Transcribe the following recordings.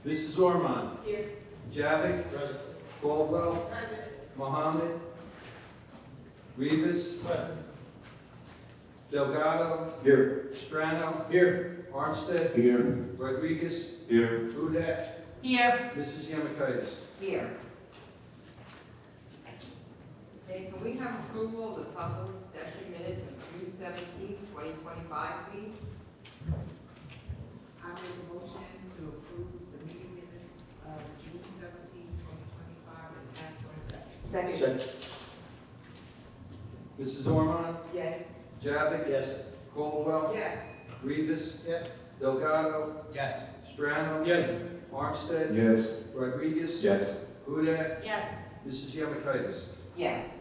Mrs. Ormond. Here. Javik. Present. Caldwell. Present. Mohammed. Rivas. Present. Delgado. Here. Strano. Here. Armstead. Here. Rodriguez. Here. Hudak. Here. Mrs. Yemakaitis. Here. Okay, can we have approval of the public session minutes of June 17th, 2025, please? I make a motion to approve the meeting minutes of June 17, 2025, and ask for a second. Second. Mrs. Ormond. Yes. Javik. Yes. Caldwell. Yes. Rivas. Yes. Delgado. Yes. Strano. Yes. Armstead. Yes. Rodriguez. Yes. Hudak. Yes. Mrs. Yemakaitis. Yes.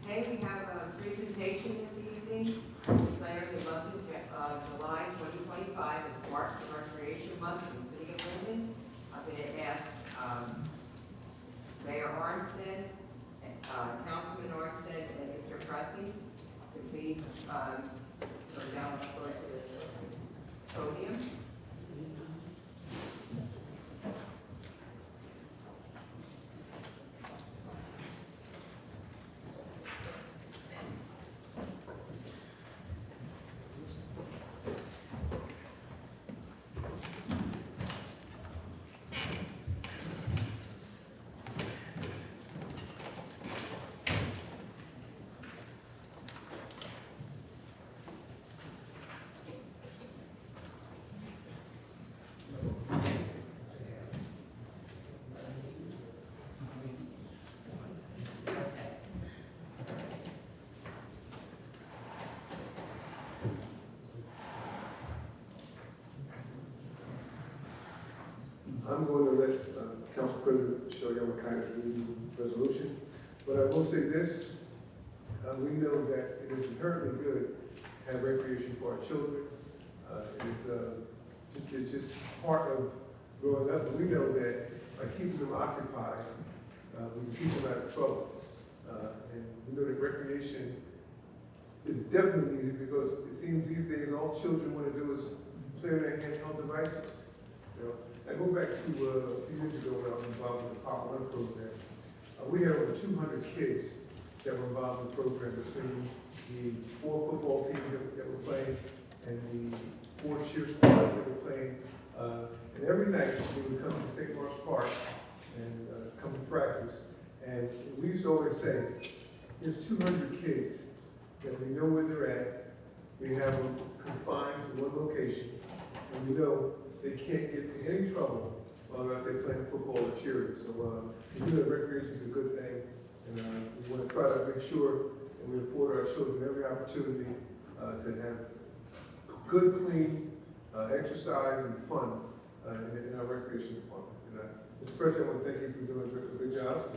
Okay, we have a presentation this evening, declaring the month of July 2025 as Parks and Recreation Month in the City of Linden. I'm going to ask Mayor Armstead, Councilman Armstead, and Mr. Pressey to please go down the floor to the podium. I'm going to let Council President Michelle Yemakaitis read the resolution, but I will say this, we know that it is inherently good to have recreation for our children. It's just part of growing up, and we know that by keeping them occupied, we keep them out of trouble. And we know that recreation is definitely needed because it seems these days all children want to do is play on their handheld devices. You know, I go back to a few years ago when I was involved in the Pop One program. We had over 200 kids that were involved in the program between the 4 football teams that were playing and the 4 cheer squads that were playing. And every night we would come to St. Mark's Park and come to practice. And we used to always say, there's 200 kids that we know where they're at. We have them confined to one location, and we know they can't get in any trouble while they're out there playing football or cheering. So we know that recreation is a good thing, and we want to try to make sure that we afford our children every opportunity to have good, clean exercise and fun in our recreation department. And Mr. President, I want to thank you for doing a good job.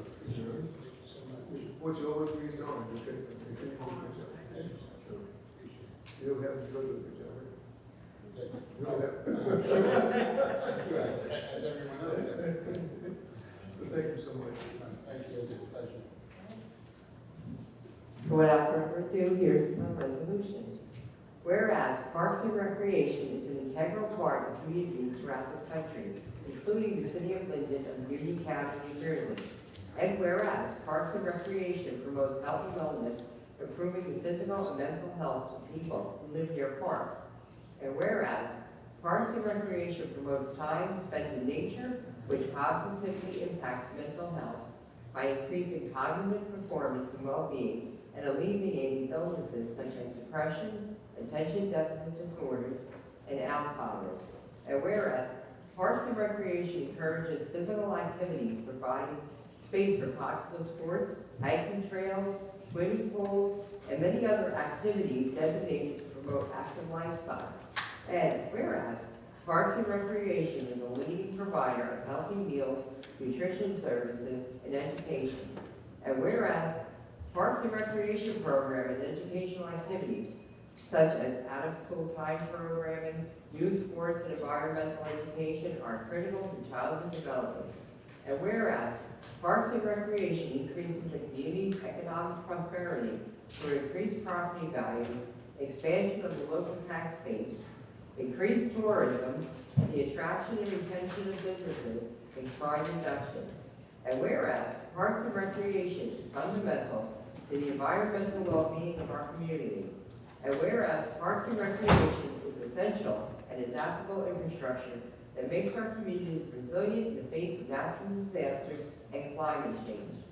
What you always be is on, okay? So continue to do a good job. You don't have to go do a good job, right? You don't have As everyone knows. But thank you so much. Thank you, it's a pleasure. Without further ado, here's the resolution. Whereas Parks and Recreation is an integral part of communities throughout this country, including the city of Linden of Union County, New Jersey. And whereas Parks and Recreation promotes health and wellness, improving the physical and mental health of people who live near parks. And whereas Parks and Recreation promotes time spent in nature, which positively impacts mental health by increasing cognitive performance and well-being and alleviating illnesses such as depression, attention deficit disorders, and Alzheimer's. And whereas Parks and Recreation encourages physical activities, providing space for possible sports, hiking trails, swimming pools, and many other activities designated to promote active lifestyles. And whereas Parks and Recreation is a leading provider of healthy meals, nutrition services, and education. And whereas Parks and Recreation program and educational activities such as out-of-school time programming, youth sports, and environmental education are critical to childhood development. And whereas Parks and Recreation increases the community's economic prosperity through increased property values, expansion of the local tax base, increase tourism, the attraction and retention of businesses, and crime reduction. And whereas Parks and Recreation is fundamental to the environmental well-being of our community. And whereas Parks and Recreation is essential and adaptable infrastructure that makes our communities resilient in the face of natural disasters and climate change.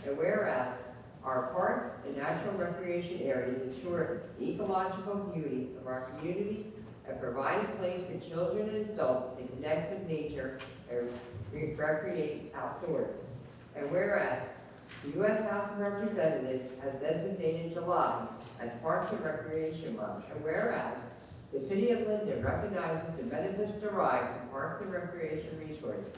And whereas our parks and natural recreation areas ensure the ecological beauty of our community and provide a place for children and adults to connect with nature and recreate outdoors. And whereas the U.S. House of Representatives has designated July as Parks and Recreation Month, and whereas the City of Linden recognizes the benefits derived from parks and recreation resources.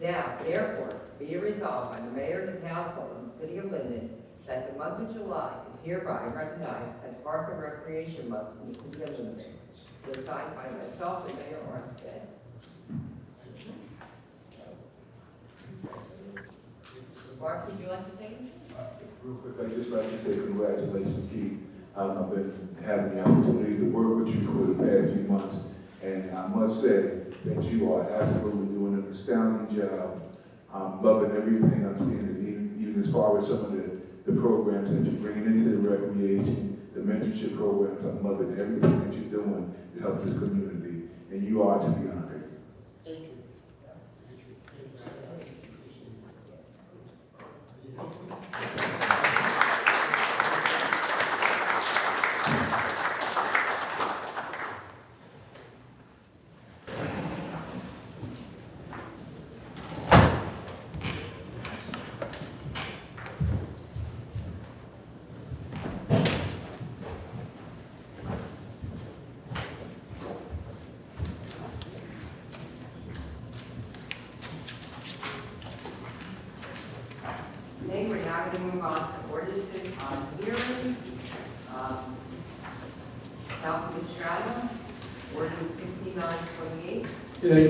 Now, therefore, be it resolved by the Mayor and the Council of the City of Linden that the month of July is hereby recognized as Park and Recreation Month in the City of Linden. It was signed by myself and Mayor Armstead. Mark, would you like to say anything? Real quick, I'd just like to say congratulations, Keith. I've been having the opportunity to work with you for the past few months, and I must say that you are absolutely doing an astounding job. I'm loving everything I'm seeing, even as far as some of the programs that you're bringing into the recreation, the mentorship programs. I'm loving everything that you're doing to help this community, and you are to be honored. Thank you. Okay, we're now going to move on to ordinances on hearing. Councilman Strada, ordinance 6928.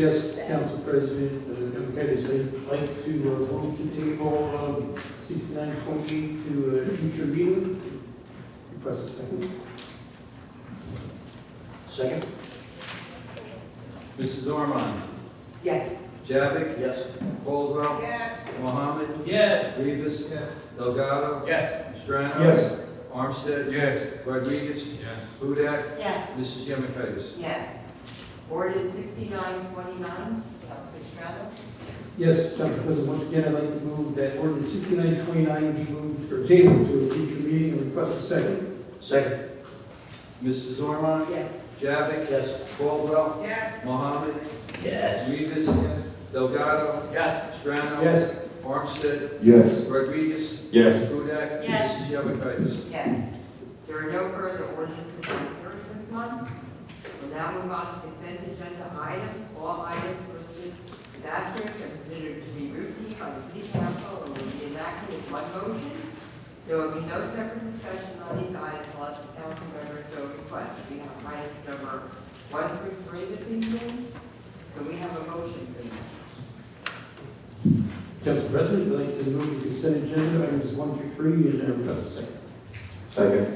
Yes, Council President, okay, so I'd like to move to table 6928 to a future meeting. Request a second. Second. Mrs. Ormond. Yes. Javik. Yes. Caldwell. Yes. Mohammed. Yes. Rivas. Yes. Delgado. Yes. Strano. Yes. Armstead. Yes. Rodriguez. Yes. Hudak. Yes. Mrs. Yemakaitis. Yes. Ordinance 6929. Councilman Strada. Yes, Council President, once again, I'd like to move that ordinance 6929 be moved or tabled to a future meeting and request a second. Second. Mrs. Ormond. Yes. Javik. Yes. Caldwell. Yes. Mohammed. Yes. Rivas. Delgado. Yes. Strano. Yes. Armstead. Yes. Rodriguez. Yes. Hudak. Yes. Mrs. Yemakaitis. Yes. There are no further ordinances on hearing this month. We'll now move on to consent agenda items. All items listed with asterisks are considered to be routine by the City Council and will be enacted in one motion. There will be no separate discussion on these items unless the council member so requests. We have items number 1 through 3 this evening. Do we have a motion, please? Council President, I'd like to move the consent agenda items 1 through 3 and request a second. Second.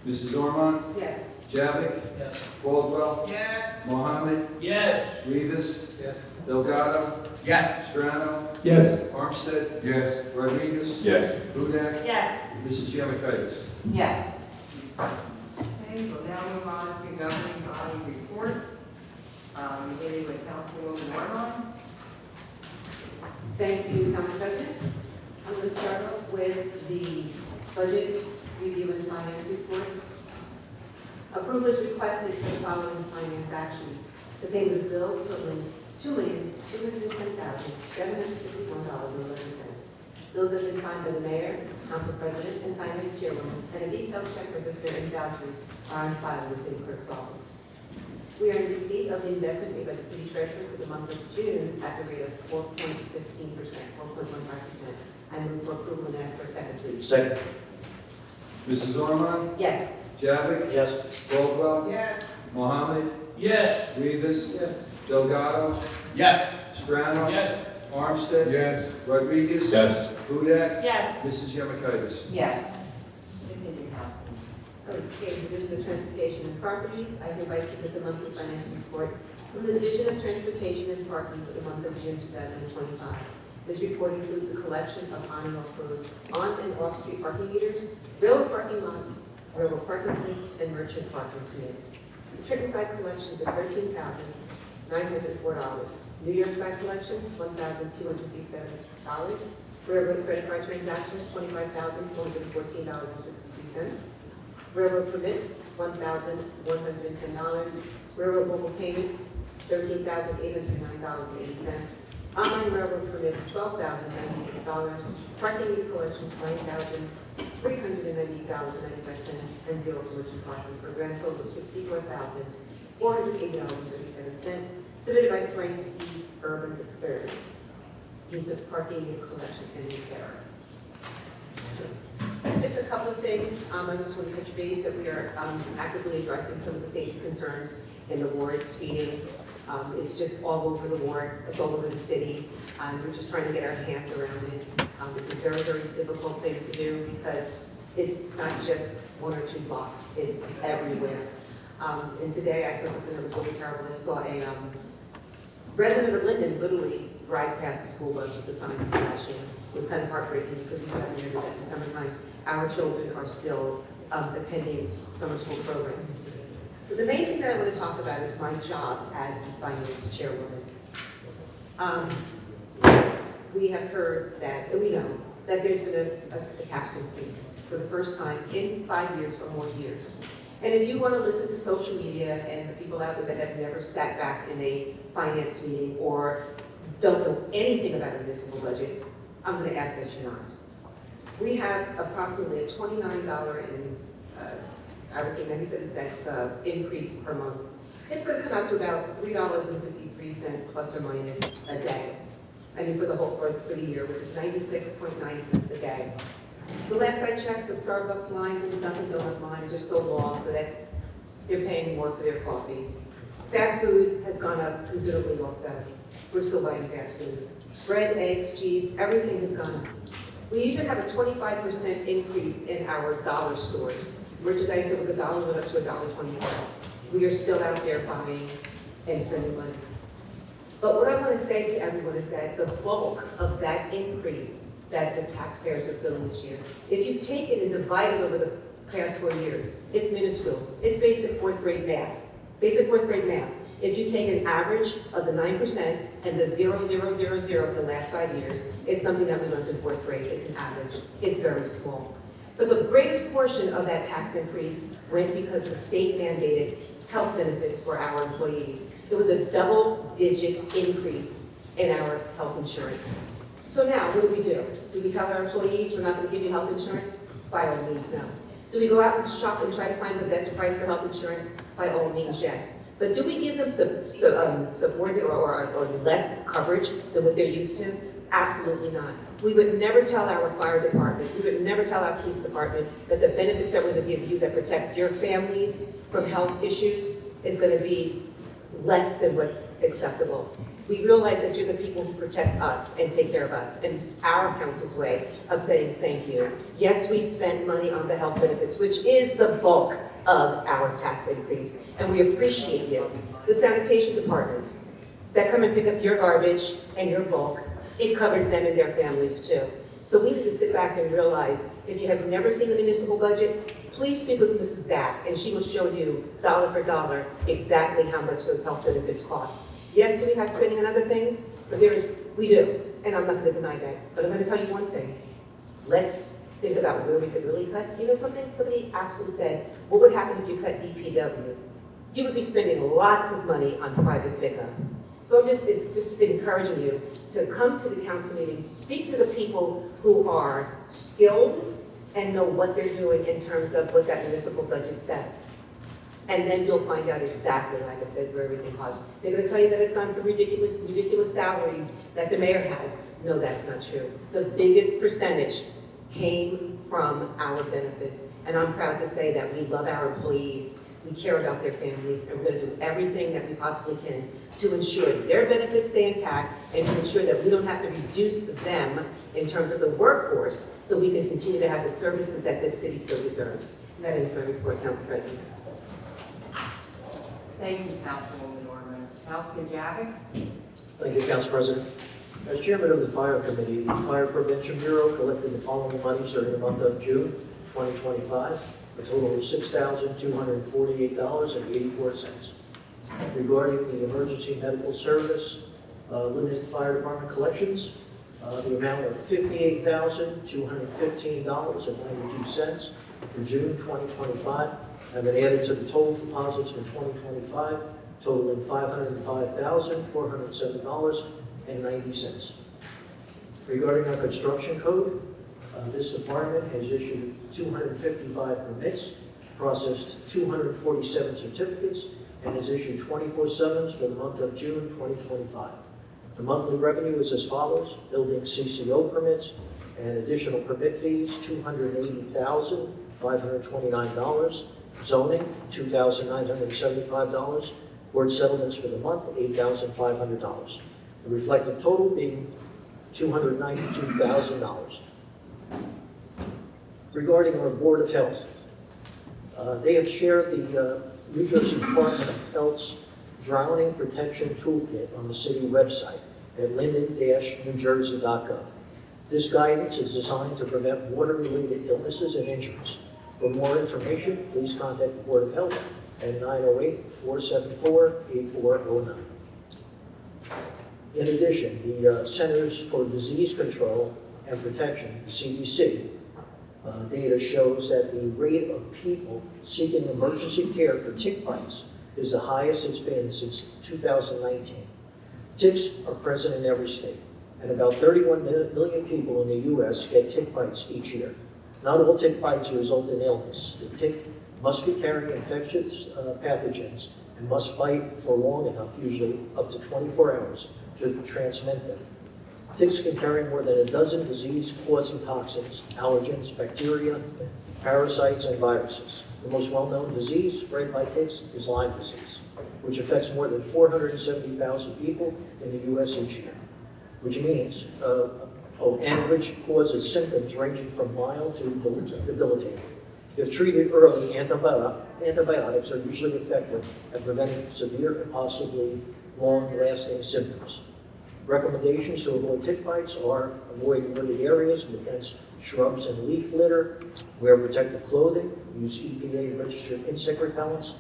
Mrs. Ormond. Yes. Javik. Yes. Caldwell. Yes. Mohammed. Yes. Rivas. Yes. Delgado. Yes. Strano. Yes. Armstead. Yes. Rodriguez. Yes. Hudak. Yes. Mrs. Yemakaitis. Yes. Okay, we'll now move on to governing body reports, beginning with Councilwoman Ormond. Thank you, Council President. I'm going to start off with the budget review and finance report. Approval is requested for the following finance actions. The payment of bills totaling $2,210,751.11. Bills have been signed by the Mayor, Council President, and Finance Chairwoman, and a detailed check register and vouchers are on file in the City Clerk's office. We are in receipt of the investment made by the City Treasurer for the month of June at the rate of 4.15%, 4.15%. I move for approval and ask for a second, please. Second. Mrs. Ormond. Yes. Javik. Yes. Caldwell. Yes. Mohammed. Yes. Rivas. Yes. Delgado. Yes. Strano. Yes. Armstead. Yes. Rodriguez. Yes. Hudak. Yes. Mrs. Yemakaitis. Yes. Continue, Councilman. Okay, Division of Transportation and Properties, I hereby submit the monthly financial report from the Division of Transportation and Parking for the month of June 2025. This report includes the collection of on and off-road, on and off-street parking meters, railroad parking lots, railroad parking plates, and merchant parking permits. The Trenton side collections are $13,904. New York side collections, $1,257. Railroad credit card transactions, $25,414.62. Railroad permits, $1,110. Railroad mobile payment, $13,809.80. Online railroad permits, $12,096. Parking meter collections, $9,390.95, and zero commercial parking for a grand total of $64,480.37. Submitted by Frank E. Urban III. Piece of parking meter collection and repair. Just a couple of things. I just want to touch base that we are actively addressing some of the safety concerns in the ward, speeding. It's just all over the ward, it's all over the city. We're just trying to get our hands around it. It's a very, very difficult thing to do because it's not just 1 or 2 blocks, it's everywhere. And today I saw something that was really terrible. I saw a resident of Linden literally drive past the school bus with the signs flashing. It was kind of heartbreaking because we have to remember that in the summertime, our children are still attending summer school programs. So the main thing that I want to talk about is my job as the finance chairwoman. Yes, we have heard that, and we know that there's been a tax increase for the first time in 5 years or more years. And if you want to listen to social media and the people out there that have never sat back in a finance meeting or don't know anything about a municipal budget, I'm going to ask that you not. We have approximately a $29 and I would say 97 cents increase per month. It's going to come out to about $3.53 plus or minus a day. I mean for the year, which is 96.9 cents a day. The last I checked, the Starbucks lines and the Dunkin' Donut lines are so long so that they're paying more for their coffee. Fast food has gone up considerably also. We're still buying fast food. Bread, eggs, cheese, everything has gone up. We even have a 25% increase in our dollar stores. Merchandise that was $1 went up to $1.25. We are still out there buying and spending money. But what I want to say to everyone is that the bulk of that increase that the taxpayers are feeling this year, if you take it and divide it over the past 4 years, it's minuscule. It's basic 4th grade math. Basic 4th grade math. If you take an average of the 9% and the 0.0000 of the last 5 years, it's something that we learned in 4th grade. It's an average. It's very small. But the greatest portion of that tax increase went because the state mandated health benefits for our employees. It was a double-digit increase in our health insurance. So now, what do? Do we tell our employees we're not going to give you health insurance? By all means, no. Do we go out and shop and try to find the best price for health insurance? By all means, yes. But do we give them subordinate or less coverage than what they're used to? Absolutely not. We would never tell our fire department, we would never tell our police department that the benefits that we're going to give you that protect your families from health issues is going to be less than what's acceptable. We realize that you're the people who protect us and take care of us, and this is our council's way of saying thank you. Yes, we spend money on the health benefits, which is the bulk of our tax increase, and we appreciate you. The sanitation department that come and pick up your garbage and your bulk, it covers them and their families too. So we need to sit back and realize, if you have never seen the municipal budget, please speak with Mrs. Zack, and she will show you dollar for dollar exactly how much those health benefits cost. Yes, do we have spending on other things? But we do, and I'm not going to deny that. But I'm going to tell you one thing. Let's think about where we could really cut. You know something? Somebody actually said, what would happen if you cut DPW? You would be spending lots of money on private pickup. So I'm just encouraging you to come to the council meetings, speak to the people who are skilled and know what they're doing in terms of what that municipal budget says. And then you'll find out exactly, like I said, where everything costs. They're going to tell you that it's on some ridiculous salaries that the mayor has. No, that's not true. The biggest percentage came from our benefits. And I'm proud to say that we love our employees, we care about their families, and we're going to do everything that we possibly can to ensure their benefits stay intact and to ensure that we don't have to reduce them in terms of the workforce so we can continue to have the services that this city so deserves. That ends my report, Council President. Thank you, Councilwoman Norman. Councilman Javik? Thank you, Council President. As Chairman of the Fire Committee, the Fire Prevention Bureau collected the following monies during the month of June 2025, a total of $6,248.84. Regarding the Emergency Medical Service, Linden Fire Department collections, the amount of $58,215.92 for June 2025 have been added to the total deposits for 2025, totaling $505,407.90. Regarding our construction code, this department has issued 255 permits, processed 247 certificates, and has issued 24 summons for the month of June 2025. The monthly revenue is as follows: building CCO permits and additional permit fees, $280,529, zoning, $2,975, board settlements for the month, $8,500. The reflective total being $292,000. Regarding our Board of Health, they have shared the New Jersey Department of Health's Drowning Protection Toolkit on the city website at linden-newjersey.gov. This guidance is designed to prevent water-related illnesses and injuries. For more information, please contact the Board of Health at 908-474-8409. In addition, the Centers for Disease Control and Protection, the CDC, data shows that the rate of people seeking emergency care for tick bites is the highest it's been since 2019. Ticks are present in every state, and about 31 million people in the U.S. get tick bites each year. Not all tick bites result in illness. The tick must be carrying infectious pathogens and must bite for long enough, usually up to 24 hours, to transmit them. Ticks can carry more than a dozen disease-causing toxins, allergens, bacteria, parasites, and viruses. The most well-known disease spread by ticks is Lyme disease, which affects more than 470,000 people in the U.S. each year, which means, and which causes symptoms ranging from mild to debilitating. If treated early, antibiotics are usually effective at preventing severe and possibly long-lasting symptoms. Recommendations to avoid tick bites are avoid wooded areas with dense shrubs and leaf litter, wear protective clothing, use EPA-registered insect repellents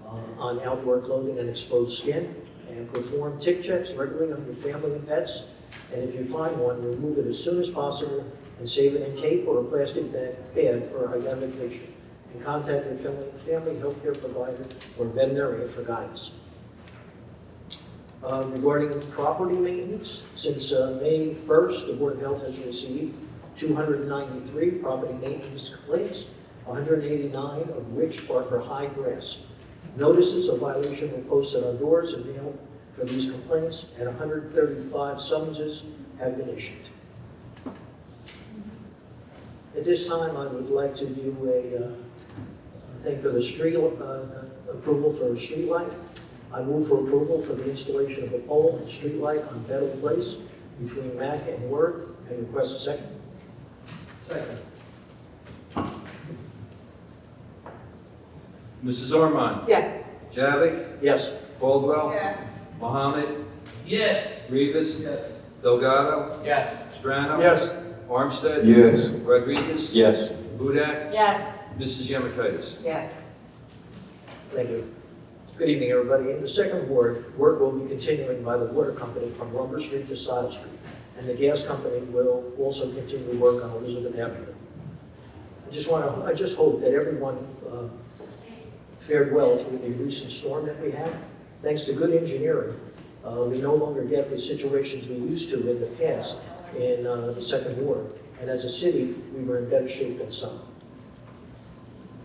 on outdoor clothing and exposed skin, and perform tick checks regularly on your family and pets. And if you find one, remove it as soon as possible and save it in tape or a plastic bag for identification. And contact your family healthcare provider or veterinarian for guidance. Regarding property maintenance, since May 1st, the Board of Health has received 293 property maintenance complaints, 189 of which are for high grass. Notices of violation were posted on doors and mailed for these complaints, and 135 summonses have been issued. At this time, I would like to do a thing for the street approval for a street light. I move for approval for the installation of a pole and street light on Battle Place between Mack and Worth, and request a second. Second. Mrs. Ormond? Yes. Javik? Yes. Caldwell? Yes. Mohammed? Yes. Rivas? Yes. Delgado? Yes. Strano? Yes. Armstead? Yes. Rodriguez? Yes. Hudak? Yes. Mrs. Yemakaitis? Yes. Thank you. Good evening, everybody. In the second ward, work will be continuing by the water company from Lumber Street to Sile Street, and the gas company will also continue to work on Elizabeth Avenue. I just hope that everyone fared well through the recent storm that we had. Thanks to good engineering, we no longer get the situations we used to in the past in the second ward. And as a city, we were in better shape than some.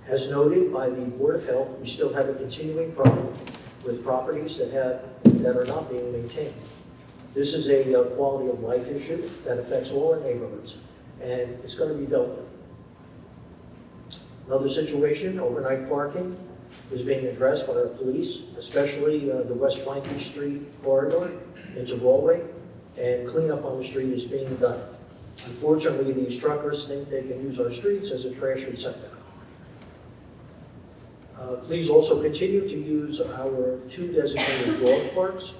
As noted by the Board of Health, we still have a continuing problem with properties that are not being maintained. This is a quality of life issue that affects all our neighborhoods, and it's going to be dealt with. Another situation, overnight parking, is being addressed by our police, especially the West Franklin Street corridor into Broadway, and cleanup on the street is being done. Unfortunately, these truckers think they can use our streets as a trash receptacle. Please also continue to use our 2 designated dog parks,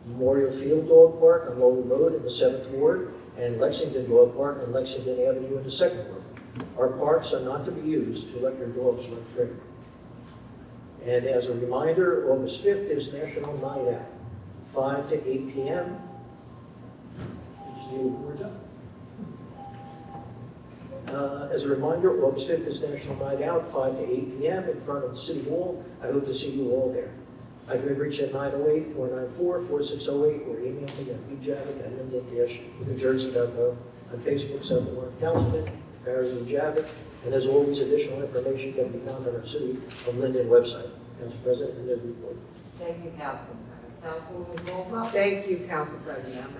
Memorial Field Dog Park on Lowell Road in the 7th Ward, and Lexington Dog Park on Lexington Avenue in the 2nd Ward. Our parks are not to be used to let your dogs run free. And as a reminder, August 5th is National Night Out, 5 to 8 p.m. Just need a word up. As a reminder, August 5th is National Night Out, 5 to 8 p.m. in front of the City Hall. I hope to see you all there. I can be reached at 908-494-4608 or email me at bjavitt@linden-newjersey.gov. On Facebook, South Warren Councilman Barry Javitt. And as always, additional information can be found on our City of Linden website. Council President, and the report. Thank you, Councilman. Councilwoman Caldwell. Thank you, Council President.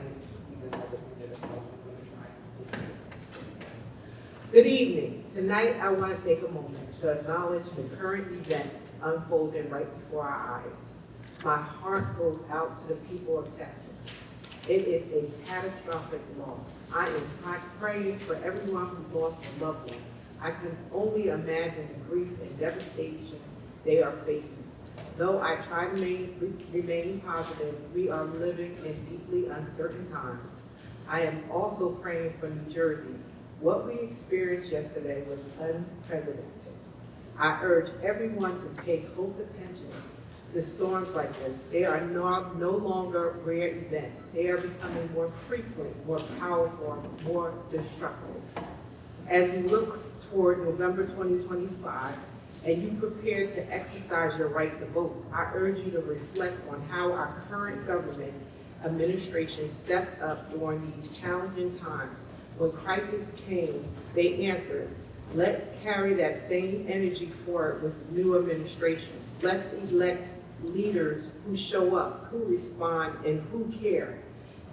Good evening. Tonight, I want to take a moment to acknowledge the current events unfolding right before our eyes. My heart goes out to the people of Texas. It is a catastrophic loss. I am praying for everyone who lost a loved one. I can only imagine the grief and devastation they are facing. Though I try to remain positive, we are living in deeply uncertain times. I am also praying for New Jersey. What we experienced yesterday was unprecedented. I urge everyone to pay close attention to storms like this. They are no longer rare events. They are becoming more frequent, more powerful, more destructive. As we look toward November 2025, and you prepare to exercise your right to vote, I urge you to reflect on how our current government administration stepped up during these challenging times. When crisis came, they answered. Let's carry that same energy forward with the new administration. Let's elect leaders who show up, who respond, and who care.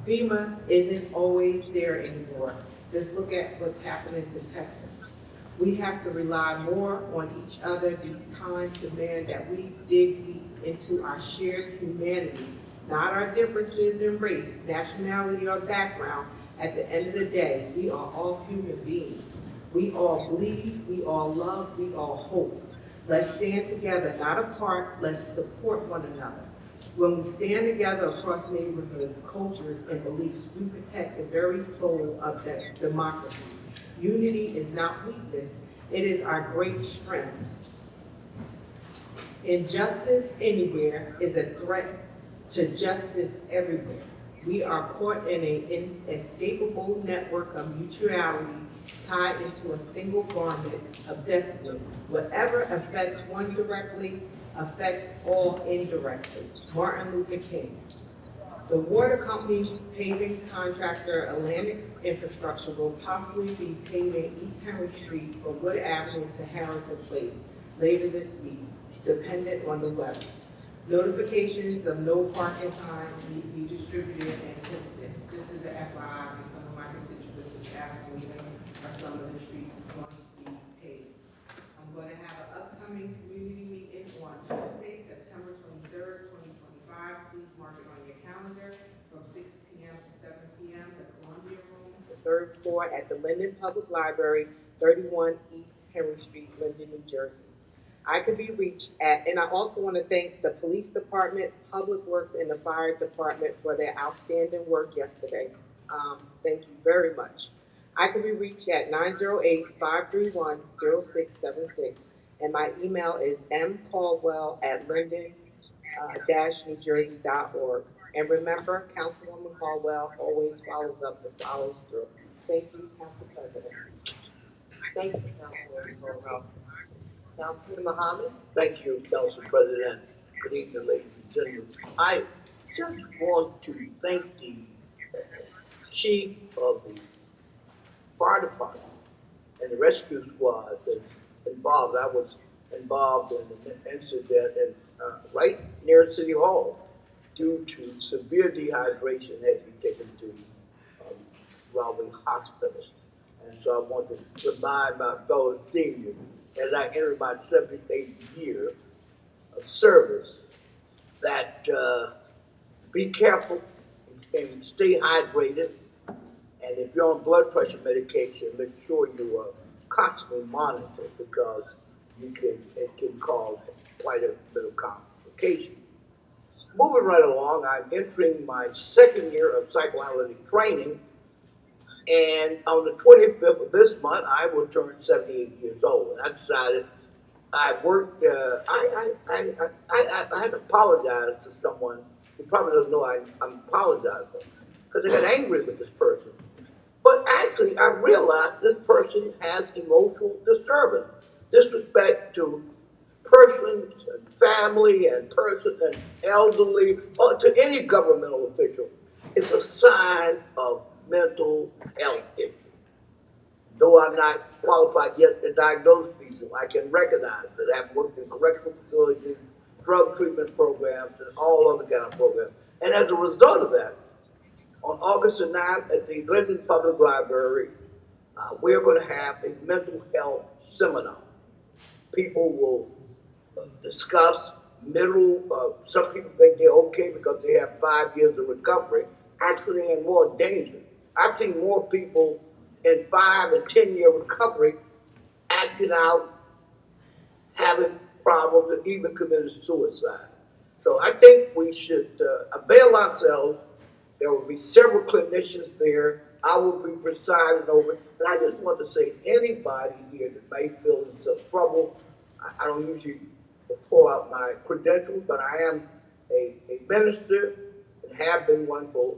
FEMA isn't always there anymore. Just look at what's happening to Texas. We have to rely more on each other. These times demand that we dig deep into our shared humanity, not our differences in race, nationality, or background. At the end of the day, we are all human beings. We all bleed, we all love, we all hope. Let's stand together, not apart. Let's support one another. When we stand together across neighborhoods, cultures, and beliefs, we protect the very soul of that democracy. Unity is not weakness, it is our great strength. Injustice anywhere is a threat to justice everywhere. We are caught in an inescapable network of mutuality tied into a single garment of destiny. Whatever affects one directly affects all indirectly. Martin Luther King. The water company's paving contractor, Atlantic Infrastructure, will possibly be paving East Henry Street from Wood Avenue to Harrison Place later this week, dependent on the weather. Notifications of no parking signs need to be distributed and posted. Just as an FYI, some of my constituents was asking me, are some of the streets going to be paved? I'm going to have an upcoming community meeting on Tuesday, September 23rd, 2025. Please mark it on your calendar from 6 p.m. to 7 p.m. The Columbia Room, the 3rd floor at the Linden Public Library, 31 East Henry Street, Linden, New Jersey. I can be reached at, and I also want to thank the police department, public works, and the fire department for their outstanding work yesterday. Thank you very much. I can be reached at 908-531-0676, and my email is mcaldwell@linden-newjersey.org. And remember, Councilwoman Caldwell always follows up and follows through. Thank you, Council President. Thank you, Councilwoman Caldwell. Councilman Muhammad. Thank you, Council President. Good evening, ladies and gentlemen. I just want to thank the chief of the fire department and the rescue squad that's involved. I was involved in an incident right near City Hall due to severe dehydration had to be taken to Raleigh Hospital. And so I want to remind my fellow seniors, as I enter my 78th year of service, that be careful and stay hydrated. And if you're on blood pressure medication, make sure you are constantly monitored, because it can cause quite a bit of complication. Moving right along, I'm entering my second year of psychoanalytic training, and on the 25th of this month, I will turn 78 years old. And I decided I worked, I had to apologize to someone who probably doesn't know I'm apologizing, because I got angry with this person. But actually, I realized this person has emotional disturbance, disrespect to persons and family and person and elderly, or to any governmental official. It's a sign of mental health issue. Though I'm not qualified yet to diagnose people, I can recognize that I've worked in correctional facilities, drug treatment programs, and all other kind of programs. And as a result of that, on August the 9th at the Linden Public Library, we're going to have a mental health seminar. People will discuss some people think they're okay because they have 5 years of recovery. Actually, they're in more danger. I've seen more people in 5 and 10-year recovery acting out, having problems, and even committed suicide. So I think we should avail ourselves. There will be several clinicians there. I will be presiding over it. And I just want to say, anybody here that may feel in some trouble, I don't usually pull out my credentials, but I am a minister and have been one for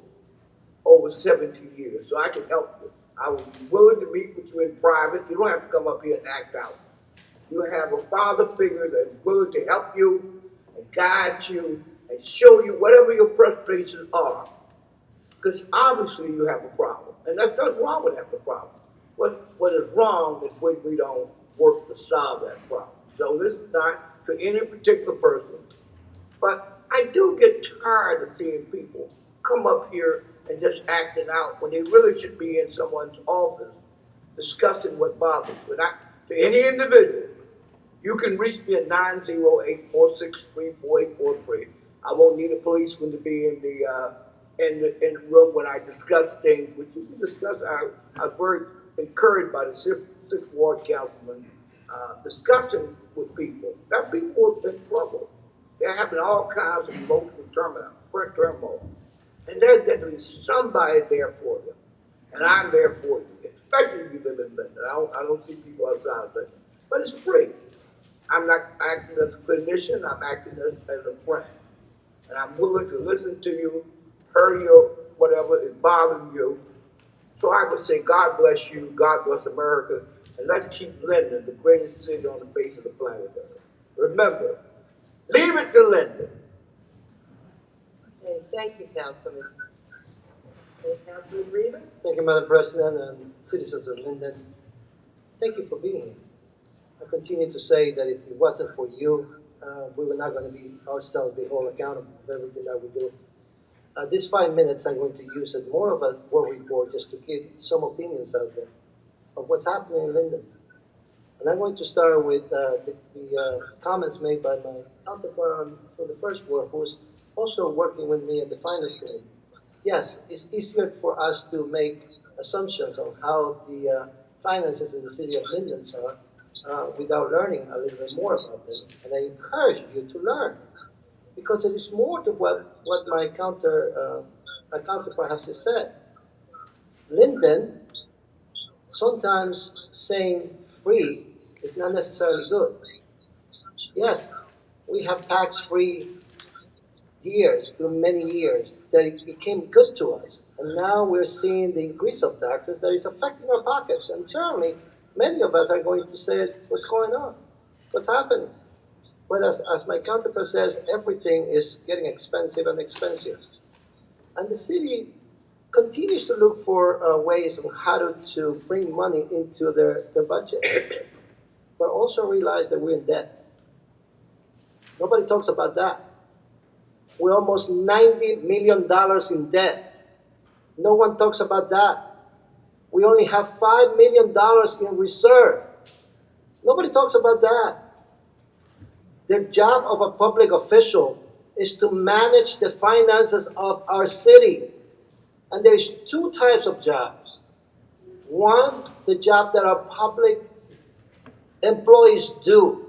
over 70 years. So I can help you. I would be willing to meet with you in private. You don't have to come up here and act out. You have a father figure that is willing to help you and guide you and show you whatever your frustrations are. Because obviously you have a problem. And there's nothing wrong with having a problem. What is wrong is when we don't work to solve that problem. So this is not to any particular person. But I do get tired of seeing people come up here and just acting out when they really should be in someone's office discussing what bothers you. To any individual, you can reach me at 908-463-4843. I won't need a policeman to be in the room when I discuss things with you. I'm very encouraged by the Sixth Ward Councilman discussing with people. There are people in trouble. They're having all kinds of emotional turmoil. And there's got to be somebody there for them. And I'm there for you, especially if you live in Linden. I don't see people outside of Linden. But it's free. I'm not acting as a clinician, I'm acting as a friend. And I'm willing to listen to you, hear you, whatever is bothering you. So I would say, God bless you, God bless America, and let's keep Linden the greatest city on the face of the planet. Remember, leave it to Linden. Okay, thank you, Councilman. Okay, Councilman Rivas? Thank you, Madam President and citizens of Linden. Thank you for being here. I continue to say that if it wasn't for you, we were not going to be ourselves be all accountable for everything that we do. These 5 minutes I'm going to use as more of a work report just to give some opinions out there of what's happening in Linden. And I'm going to start with the comments made by my counterpart for the first ward, who was also working with me at the Finance Committee. Yes, it's easier for us to make assumptions on how the finances in the city of Linden are without learning a little bit more about them. And I encourage you to learn, because it is more to what my counterpart has just said. Linden, sometimes saying free is not necessarily good. Yes, we have tax-free years, through many years, that it became good to us. And now we're seeing the increase of taxes that is affecting our pockets. And certainly, many of us are going to say, what's going on? What's happening? But as my counterpart says, everything is getting expensive and expensive. And the city continues to look for ways of how to bring money into their budget, but also realize that we're in debt. Nobody talks about that. We're almost $90 million in debt. No one talks about that. We only have $5 million in reserve. Nobody talks about that. The job of a public official is to manage the finances of our city. And there's 2 types of jobs. One, the job that our public employees do.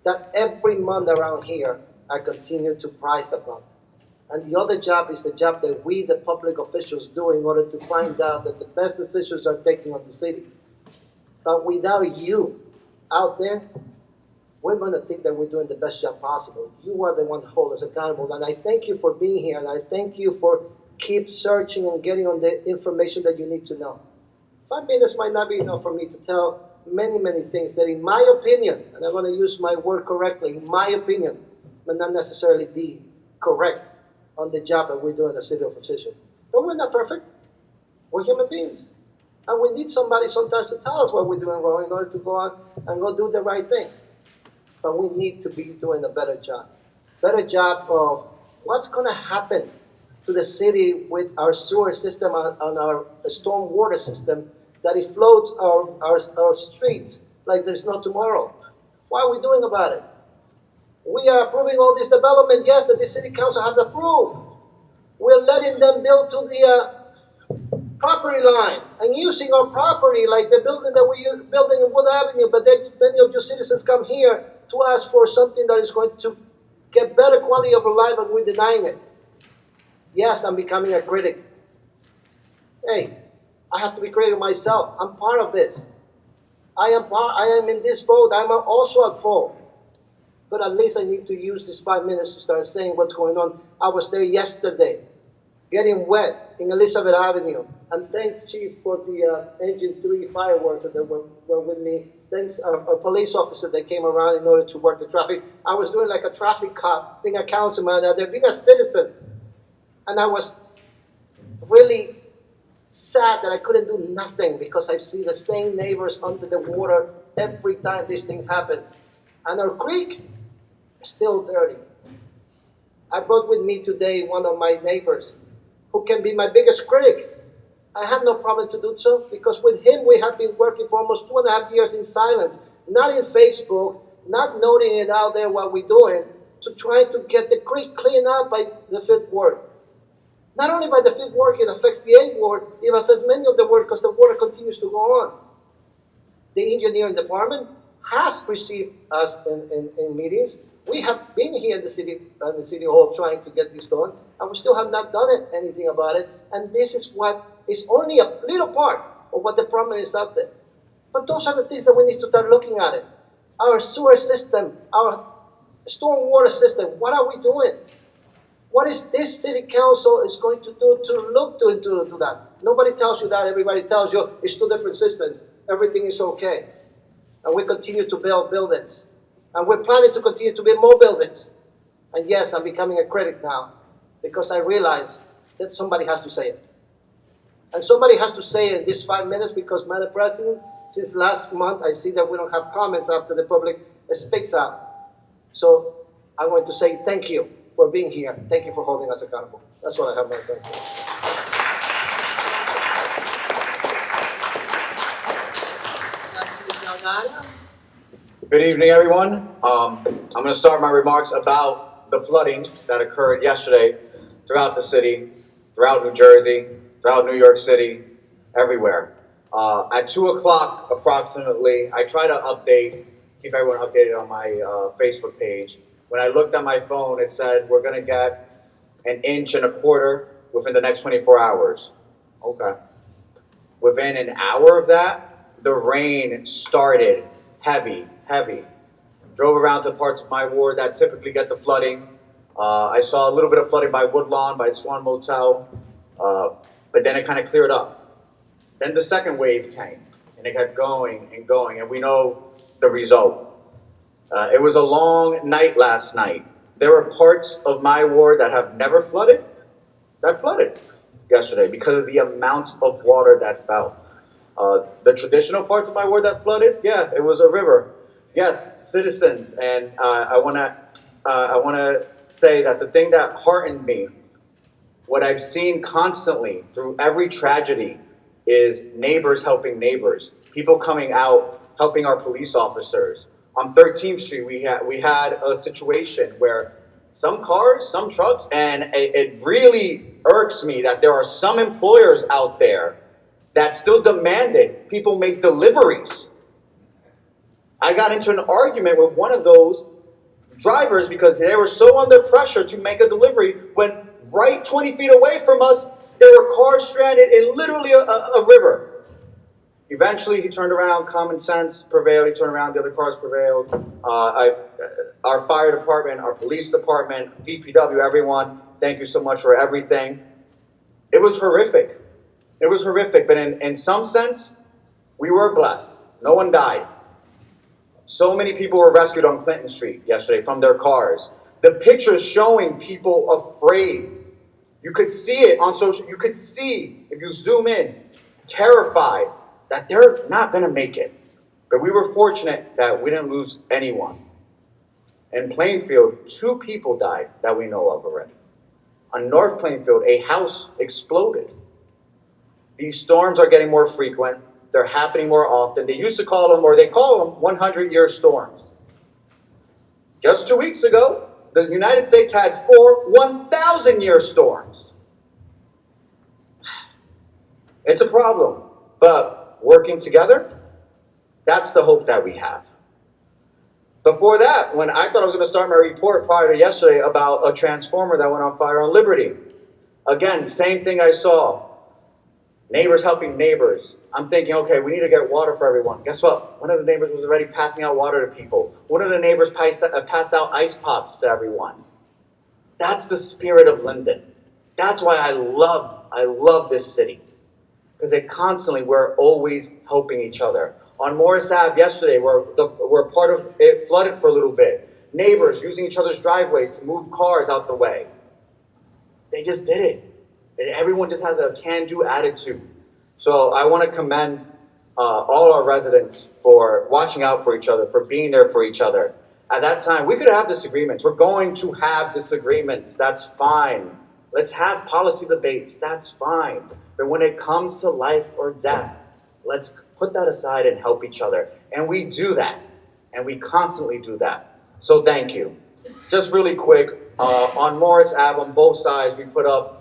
that every month around here, I continue to price about. And the other job is the job that we, the public officials, do in order to find out that the best decisions are taken of the city. But without you out there, we're going to think that we're doing the best job possible. You are the one to hold us accountable. And I thank you for being here, and I thank you for keep searching and getting on the information that you need to know. 5 minutes might not be enough for me to tell many, many things that in my opinion, and I'm going to use my word correctly, in my opinion, may not necessarily be correct on the job that we do as a city official. But we're not perfect. We're human beings. And we need somebody sometimes to tell us what we're doing wrong in order to go on and go do the right thing. But we need to be doing a better job. Better job of what's going to happen to the city with our sewer system and our storm water system, that it floats our streets like there's no tomorrow. What are we doing about it? We are approving all this development, yes, that the city council has approved. We're letting them build to the property line and using our property like the building that we're building in Wood Avenue, but then many of your citizens come here to ask for something that is going to get better quality of life, and we're denying it. Yes, I'm becoming a critic. Hey, I have to be critical myself. I'm part of this. I am in this boat. I'm also at fault. But at least I need to use these 5 minutes to start saying what's going on. I was there yesterday, getting wet in Elizabeth Avenue. And thank Chief for the Engine 3 fireworks that were with me. Thanks our police officer that came around in order to work the traffic. I was doing like a traffic cop, being a councilman out there, being a citizen. And I was really sad that I couldn't do nothing because I see the same neighbors under the water every time these things happen. And our creek is still dirty. I brought with me today one of my neighbors who can be my biggest critic. I have no problem to do so because with him we have been working for almost 2.5 years in silence, not in Facebook, not noting it out there what we're doing, to try to get the creek cleaned up by the 5th Ward. Not only by the 5th Ward, it affects the 8th Ward, it affects many of the ward because the water continues to go on. The engineering department has received us in meetings. We have been here in the city hall trying to get this done, and we still have not done anything about it. And this is what is only a little part of what the problem is out there. But those are the things that we need to start looking at it. Our sewer system, our storm water system, what are we doing? What is this city council is going to do to look into that? Nobody tells you that. Everybody tells you it's 2 different systems. Everything is okay. And we continue to build buildings. And we're planning to continue to build more buildings. And yes, I'm becoming a critic now because I realize that somebody has to say it. And somebody has to say it in these 5 minutes because, Madam President, since last month, I see that we don't have comments after the public speaks out. So I'm going to say thank you for being here. Thank you for holding us accountable. That's what I have, Madam President. Good evening, everyone. I'm going to start my remarks about the flooding that occurred yesterday throughout the city, throughout New Jersey, throughout New York City, everywhere. At 2 o'clock approximately, I try to keep everyone updated on my Facebook page. When I looked at my phone, it said we're going to get 1.25 inches within the next 24 hours. Okay. Within an hour of that, the rain started heavy. Drove around to parts of my ward that typically get the flooding. I saw a little bit of flooding by Woodlawn, by Swan Motel, but then it kind of cleared up. Then the second wave came, and it kept going, and we know the result. It was a long night last night. There were parts of my ward that have never flooded, that flooded yesterday because of the amount of water that fell. The traditional parts of my ward that flooded, yeah, it was a river. Yes, citizens, and I want to say that the thing that heartened me, what I've seen constantly through every tragedy, is neighbors helping neighbors, people coming out helping our police officers. On 13th Street, we had a situation where some cars, some trucks, and it really irks me that there are some employers out there that still demanded people make deliveries. I got into an argument with one of those drivers because they were so under pressure to make a delivery when right 20 feet away from us, there were cars stranded in literally a river. Eventually, he turned around, common sense prevailed, he turned around, the other cars prevailed. Our fire department, our police department, DPW, everyone, thank you so much for everything. It was horrific. It was horrific, but in some sense, we were blessed. No one died. So many people were rescued on Clinton Street yesterday from their cars. The pictures showing people afraid. You could see it on social, you could see, if you zoom in, terrified that they're not going to make it. But we were fortunate that we didn't lose anyone. In Plainfield, 2 people died that we know of already. On North Plainfield, a house exploded. These storms are getting more frequent. They're happening more often. They used to call them, or they call them 100-year storms. Just 2 weeks ago, the United States had 4 1,000-year storms. It's a problem, but working together, that's the hope that we have. Before that, when I thought I was going to start my report prior to yesterday about a transformer that went on fire on Liberty, again, same thing I saw. Neighbors helping neighbors. I'm thinking, okay, we need to get water for everyone. Guess what? One of the neighbors was already passing out water to people. One of the neighbors passed out ice pops to everyone. That's the spirit of Linden. That's why I love this city. Because we're always helping each other. On Morris Ave yesterday, we're part of it, flooded for a little bit. Neighbors using each other's driveways to move cars out the way. They just did it. And everyone just has a can-do attitude. So I want to commend all our residents for watching out for each other, for being there for each other. At that time, we could have disagreements. We're going to have disagreements. That's fine. Let's have policy debates. That's fine. But when it comes to life or death, let's put that aside and help each other. And we do that. And we constantly do that. So thank you. Just really quick, on Morris Ave, on both sides, we put up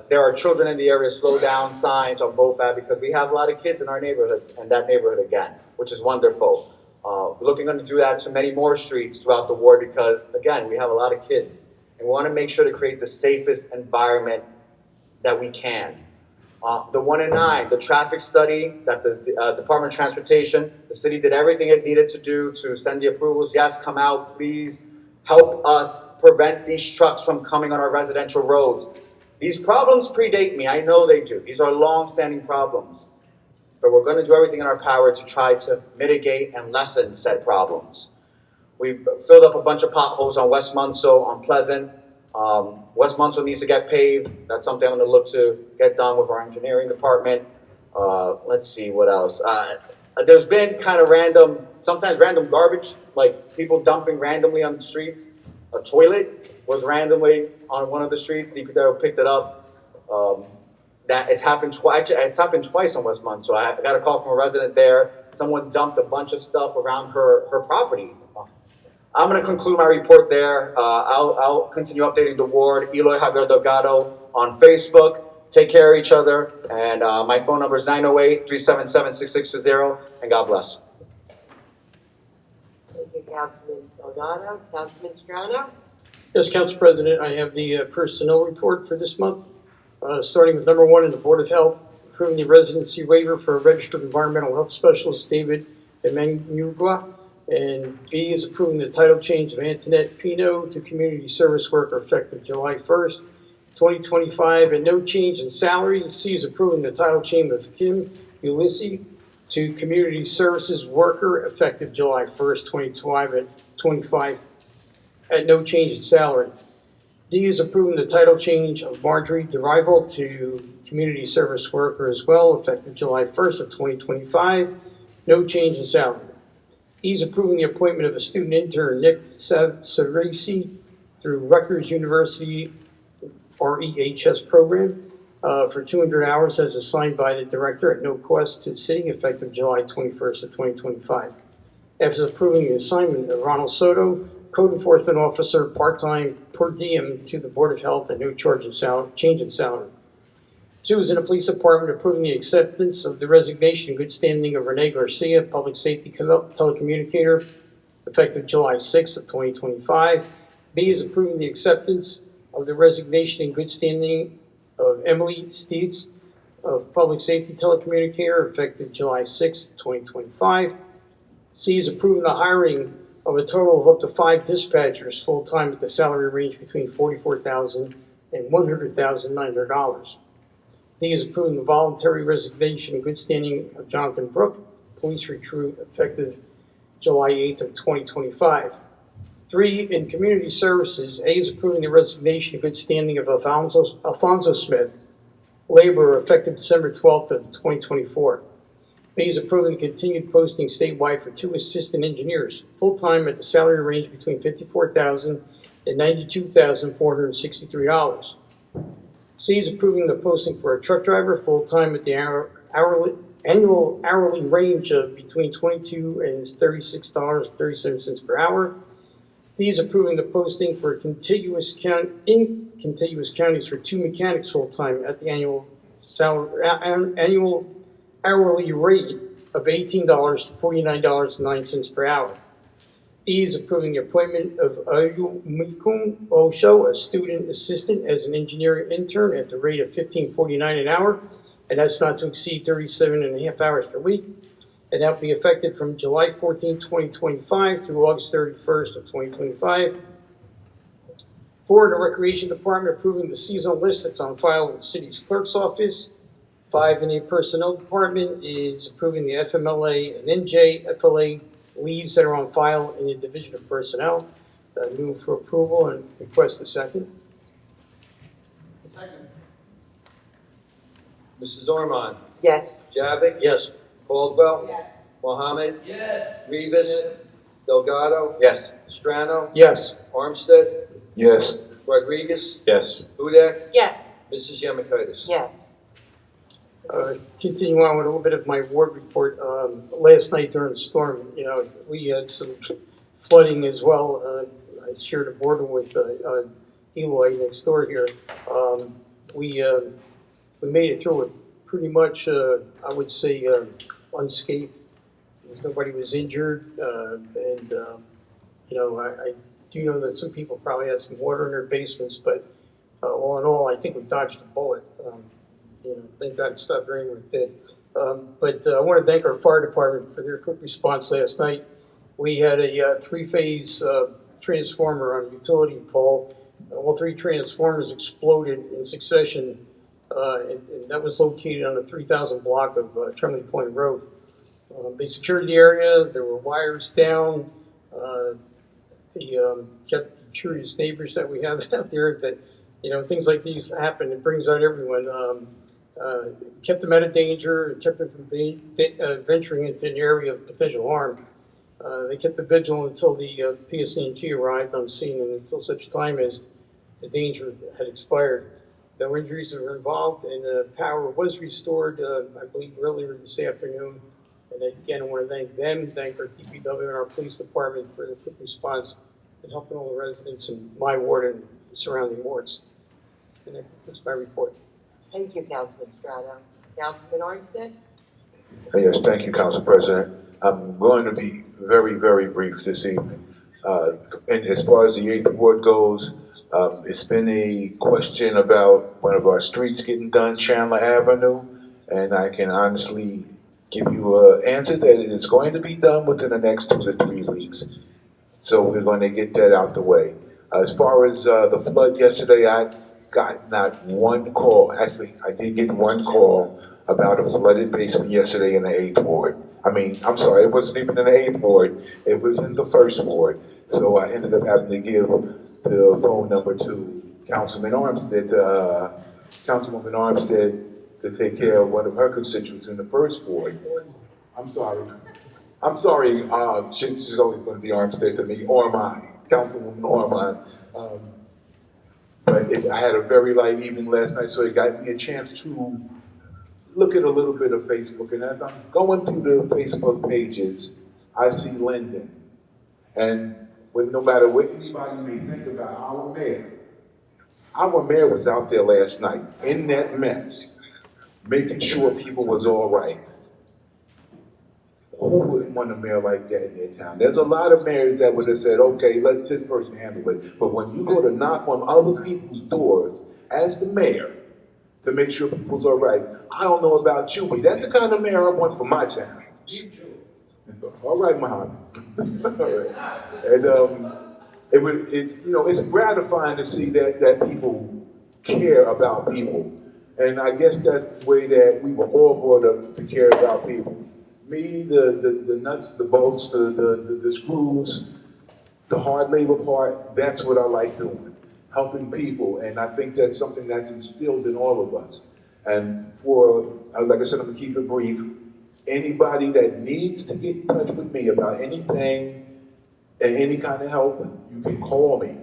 there are children in the area, slow down signs on both Ave because we have a lot of kids in our neighborhoods and that neighborhood again, which is wonderful. We're looking to do that to many more streets throughout the ward because, again, we have a lot of kids. And we want to make sure to create the safest environment that we can. The 1 and 9, the traffic study that the Department of Transportation, the city did everything it needed to do to send the approvals. Yes, come out, please. Help us prevent these trucks from coming on our residential roads. These problems predate me. I know they do. These are long-standing problems. But we're going to do everything in our power to try to mitigate and lessen said problems. We've filled up a bunch of potholes on West Munso, on Pleasant. West Munso needs to get paved. That's something I'm going to look to get done with our engineering department. Let's see what else. There's been kind of sometimes random garbage, like people dumping randomly on the streets. A toilet was randomly on one of the streets. DPW picked it up. That it's happened twice. It's happened twice on West Munso. I got a call from a resident there. Someone dumped a bunch of stuff around her property. I'm going to conclude my report there. I'll continue updating the ward. Eloy Javier Delgado on Facebook. Take care of each other. And my phone number is 908-377-6620. And God bless. Thank you, Councilman Delgado. Councilman Strano? Yes, Council President, I have the personnel report for this month. Starting with number 1 in the Board of Health, approving the residency waiver for registered environmental health specialist David Emmanuel. And B is approving the title change of Antoinette Pino to community service worker effective July 1st, 2025, and no change in salary. C is approving the title change of Kim Ulysses to community services worker effective July 1st, 2025 at no change in salary. D is approving the title change of Marjorie DeRival to community service worker as well effective July 1st of 2025, no change in salary. E is approving the appointment of a student intern, Nick Ceresi, through Rutgers University REHS program for 200 hours as assigned by the director at no cost to the city effective July 21st of 2025. F is approving the assignment of Ronald Soto, Code Enforcement Officer, part-time per diem to the Board of Health at no change in salary. 2 is in the Police Department approving the acceptance of the resignation in good standing of Renee Garcia, Public Safety Telecommunicator, effective July 6th of 2025. B is approving the acceptance of the resignation in good standing of Emily Steeds of Public Safety Telecommunicator, effective July 6th, 2025. C is approving the hiring of a total of up to 5 dispatchers full-time at the salary range between $44,000 and $100,900. D is approving the voluntary resignation in good standing of Jonathan Brook, police recruit, effective July 8th of 2025. 3, in community services, A is approving the resignation in good standing of Alfonso Smith, laborer, effective December 12th of 2024. B is approving the continued posting statewide for 2 assistant engineers, full-time at the salary range between $54,000 and $92,463. C is approving the posting for a truck driver, full-time at the annual hourly range of between $22 and $36.37 per hour. D is approving the posting for contiguous counties for 2 mechanics full-time at the annual hourly rate of $18 to $49.09 per hour. E is approving the appointment of Ayumikun Osho, a student assistant, as an engineering intern at the rate of $15.49 an hour, and that's not to exceed 37 and a half hours per week. And that will be effective from July 14, 2025 through August 31st of 2025. 4, the Recreation Department approving the seasonal list that's on file with the city's clerk's office. 5, in the Personnel Department is approving the FMLA and NJFLA leaves that are on file in the Division of Personnel. Move for approval and request a second. Second. Mrs. Ormond, Yes. Javik, Yes. Caldwell, Yes. Mohammed, Yes. Rivas, Delgado, Yes. Strano, Yes. Armstead, Yes. Rodriguez, Yes. Hudak, Yes. Mrs. Yemakaitis. Yes. Continue on with a little bit of my ward report. Last night during the storm, we had some flooding as well. I shared a border with Eloy next door here. We made it through it pretty much, I would say, unscathed. Nobody was injured, and I do know that some people probably had some water in their basements, but all in all, I think we dodged a bullet. Thank God it stopped raining when it did. But I want to thank our fire department for their quick response last night. We had a 3-phase transformer on a utility pole. All 3 transformers exploded in succession, and that was located on the 3000 block of Tremley Point Road. They secured the area. There were wires down. They kept the curious neighbors that we have out there that, things like these happen. It brings out everyone. Kept them out of danger, kept them from venturing into an area of potential harm. They kept them vigilant until the PSNG arrived on scene and until such time as the danger had expired. No injuries were involved and the power was restored, I believe, earlier this afternoon. And again, I want to thank them, thank our DPW and our police department for the quick response and helping all the residents in my ward and surrounding wards. And that's my report. Thank you, Councilman Strata. Councilman Armstead? Yes, thank you, Council President. I'm going to be very, very brief this evening. And as far as the 8th Ward goes, it's been a question about one of our streets getting done, Chandler Avenue, and I can honestly give you an answer that it's going to be done within the next 2 to 3 weeks. So we're going to get that out the way. As far as the flood yesterday, I got not one call. Actually, I did get one call about a flooded basement yesterday in the 8th Ward. I'm sorry, it wasn't even in the 8th Ward. It was in the 1st Ward. So I ended up having to give the phone number to Councilwoman Armstead to take care of one of her constituents in the 1st Ward. I'm sorry, she's always going to be Armstead to me, or mine, Councilwoman Ormond. But I had a very light evening last night, so it got me a chance to look at a little bit of Facebook. And as I'm going through the Facebook pages, I see Linden. And no matter what anybody may think about our mayor was out there last night in that mess, making sure people was all right. Who wouldn't want a mayor like that in their town? There's a lot of mayors that would have said, okay, let this person handle it. But when you go to knock on other people's doors as the mayor to make sure people's all right, I don't know about you, but that's the kind of mayor I want for my town. Me too. All right, Muhammad. All right. And it's gratifying to see that people care about people. And I guess that's the way that we were all brought up to care about people. Me, the nuts, the bolts, the screws, the hard labor part, that's what I like doing, helping people. And I think that's something that's instilled in all of us. And like I said, I'm gonna keep it brief. Anybody that needs to get in touch with me about anything and any kind of help, you can call me,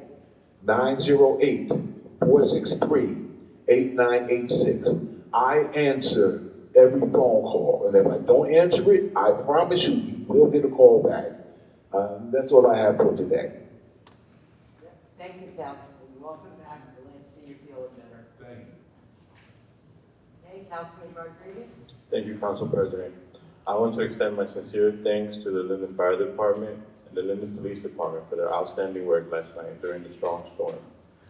908-463-8986. I answer every phone call, and if I don't answer it, I promise you will get a call back. That's all I have for today. Thank you, Councilman. Welcome back. We're glad to see you feeling better. Thank you. Okay, Councilman Rodriguez? Thank you, Council President. I want to extend my sincere thanks to the Linden Fire Department and the Linden Police Department for their outstanding work last night during the strong storm.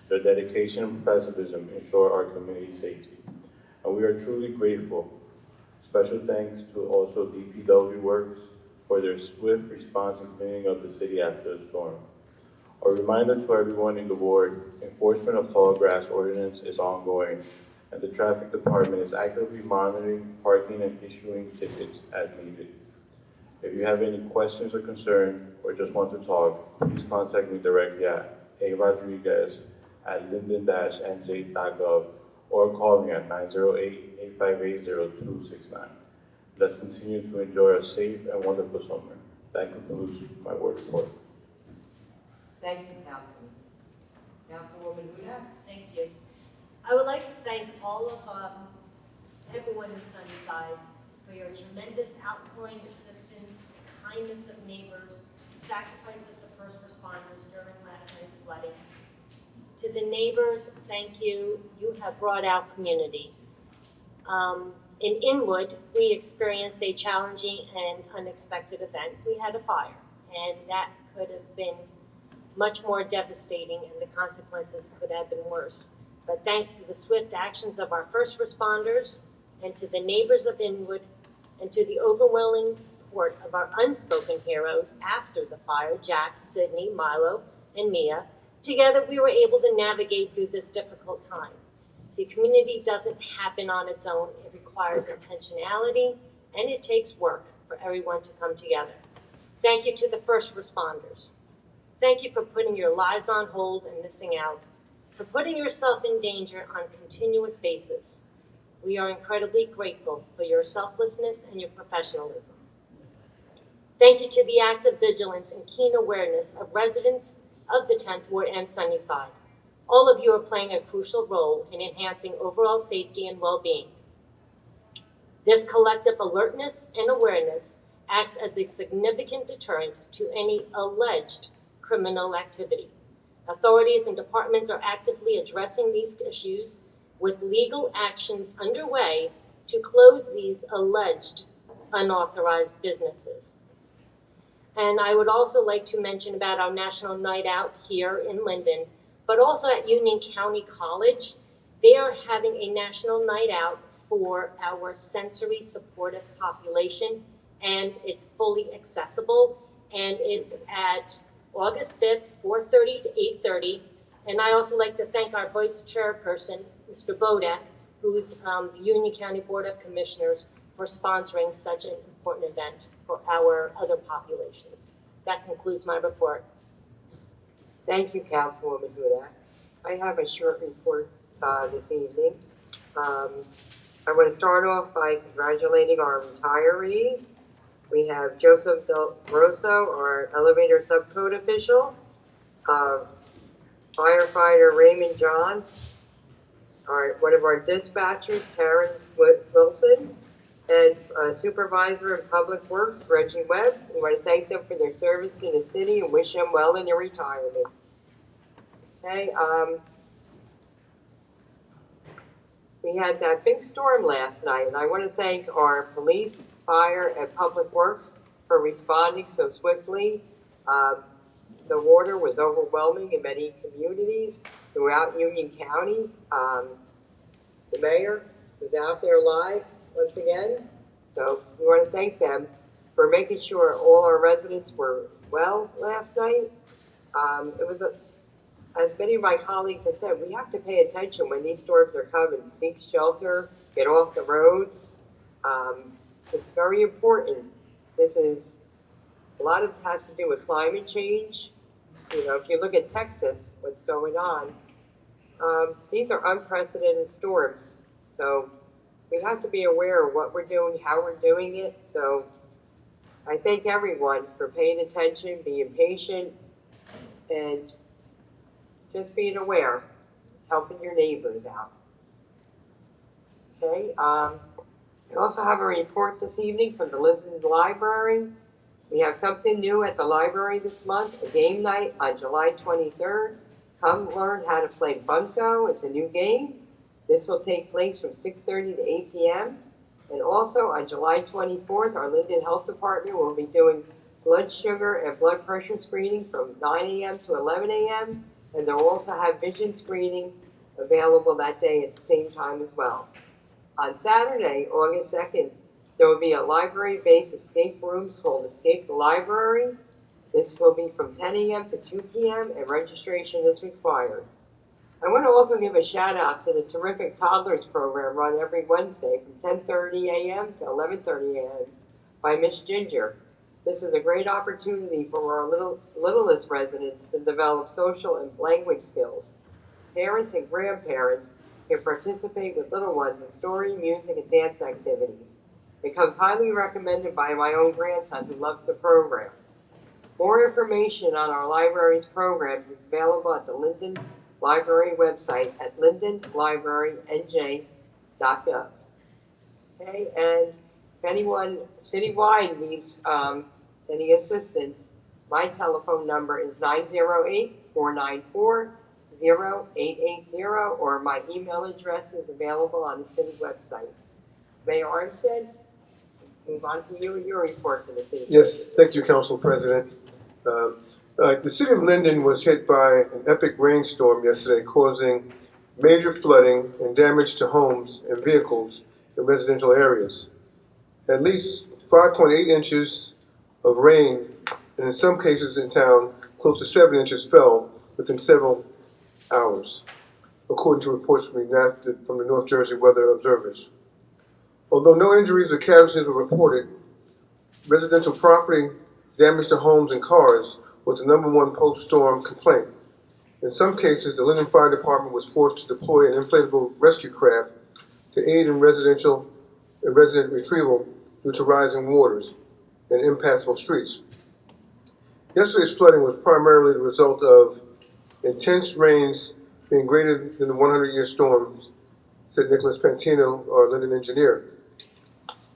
Their dedication and professionalism ensure our community's safety, and we are truly grateful. Special thanks to also DPW Works for their swift response in cleaning up the city after the storm. A reminder to everyone in the ward, enforcement of tall grass ordinance is ongoing, and the traffic department is actively monitoring parking and issuing tickets as needed. If you have any questions or concerns, or just want to talk, please contact me directly at arodriguez@linden-nj.gov or call me at 908-858-0269. Let's continue to enjoy a safe and wonderful summer. That concludes my word report. Thank you, Councilman. Councilwoman Huda? Thank you. I would like to thank all of everyone in Sunnyside for your tremendous outpouring assistance, the kindness of neighbors, the sacrifice of the first responders during last night's flooding. To the neighbors, thank you. You have brought out community. In Inwood, we experienced a challenging and unexpected event. We had a fire, and that could have been much more devastating, and the consequences could have been worse. But thanks to the swift actions of our first responders and to the neighbors of Inwood and to the overwhelming support of our unspoken heroes after the fire, Jack, Sydney, Milo, and Mia, together we were able to navigate through this difficult time. See, community doesn't happen on its own. It requires intentionality, and it takes work for everyone to come together. Thank you to the first responders. Thank you for putting your lives on hold and missing out, for putting yourself in danger on a continuous basis. We are incredibly grateful for your selflessness and your professionalism. Thank you to the active vigilance and keen awareness of residents of the 10th Ward and Sunnyside. All of you are playing a crucial role in enhancing overall safety and well-being. This collective alertness and awareness acts as a significant deterrent to any alleged criminal activity. Authorities and departments are actively addressing these issues with legal actions underway to close these alleged unauthorized businesses. And I would also like to mention about our National Night Out here in Linden, but also at Union County College. They are having a National Night Out for our sensory supportive population, and it's fully accessible, and it's at August 5th, 4:30 to 8:30. And I also like to thank our vice chairperson, Mr. Bodak, who's the Union County Board of Commissioners, for sponsoring such an important event for our other populations. That concludes my report. Thank you, Councilwoman Huda. I have a short report this evening. I want to start off by congratulating our retirees. We have Joseph Del Rosso, our elevator subcode official, firefighter Raymond John, one of our dispatchers, Karen Wilson, and supervisor of public works, Reggie Webb. We want to thank them for their service to the city and wish them well in their retirement. Okay, we had that big storm last night, and I want to thank our police, fire, and public works for responding so swiftly. The water was overwhelming in many communities throughout Union County. The mayor was out there live once again, so we want to thank them for making sure all our residents were well last night. It was as many of my colleagues have said, we have to pay attention when these storms are coming. Seek shelter, get off the roads. It's very important. A lot of it has to do with climate change. You know, if you look at Texas, what's going on, these are unprecedented storms. So we have to be aware of what we're doing, how we're doing it. So I thank everyone for paying attention, being patient, and just being aware, helping your neighbors out. Okay, I also have a report this evening from the Linden Library. We have something new at the library this month, a game night on July 23rd. Come learn how to play Bunko. It's a new game. This will take place from 6:30 to 8 p.m. And also on July 24th, our Linden Health Department will be doing blood sugar and blood pressure screening from 9 a.m. to 11 a.m. And they'll also have vision screening available that day at the same time as well. On Saturday, August 2nd, there will be a library-based escape rooms called Escape the Library. This will be from 10 a.m. to 2 p.m. and registration is required. I want to also give a shout out to the terrific toddlers program run every Wednesday from 10:30 a.m. to 11:30 a.m. by Miss Ginger. This is a great opportunity for our littlest residents to develop social and language skills. Parents and grandparents can participate with little ones in story, music, and dance activities. It comes highly recommended by my own grandson who loves the program. More information on our library's programs is available at the Linden Library website at lindenlibrarynj.gov. Okay, and if anyone citywide needs any assistance, my telephone number is 908-494-0880, or my email address is available on the city website. Mayor Armstead, move on to you and your report for this evening. Yes, thank you, Council President. The city of Linden was hit by an epic rainstorm yesterday, causing major flooding and damage to homes and vehicles in residential areas. At least 5.8 inches of rain, and in some cases in town, close to 7 inches fell within several hours, according to reports from the North Jersey weather observers. Although no injuries or casualties were reported, residential property damage to homes and cars was the #1 post-storm complaint. In some cases, the Linden Fire Department was forced to deploy an inflatable rescue craft to aid in resident retrieval due to rising waters and impassable streets. Yesterday's flooding was primarily the result of intense rains being greater than the 100-year storms, said Nicholas Pantino, our Linden engineer.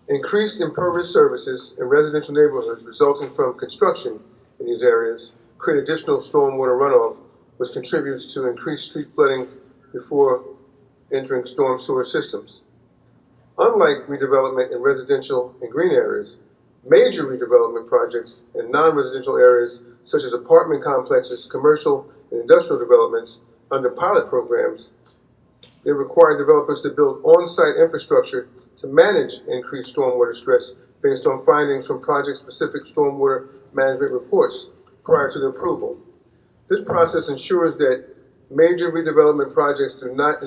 Increased impervious surfaces in residential neighborhoods resulting from construction in these areas create additional stormwater runoff, which contributes to increased street flooding before entering storm sewer systems. Unlike redevelopment in residential and green areas, major redevelopment projects in non-residential areas such as apartment complexes, commercial and industrial developments under pilot programs, they require developers to build on-site infrastructure to manage increased stormwater stress based on findings from project-specific stormwater management reports prior to the approval. This process ensures that major redevelopment projects do not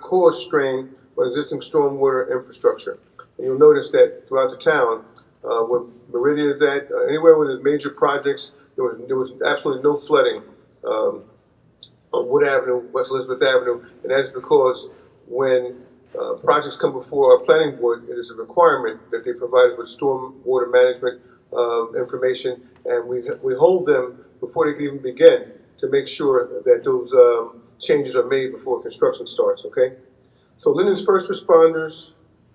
cause strain on existing stormwater infrastructure. And you'll notice that throughout the town, where Meridia is at, anywhere where there's major projects, there was absolutely no flooding on Wood Avenue, West Elizabeth Avenue, and that's because when projects come before our planning board, it is a requirement that they provide us with stormwater management information, and we hold them before they can even begin to make sure that those changes are made before construction starts, okay? So Linden's first responders,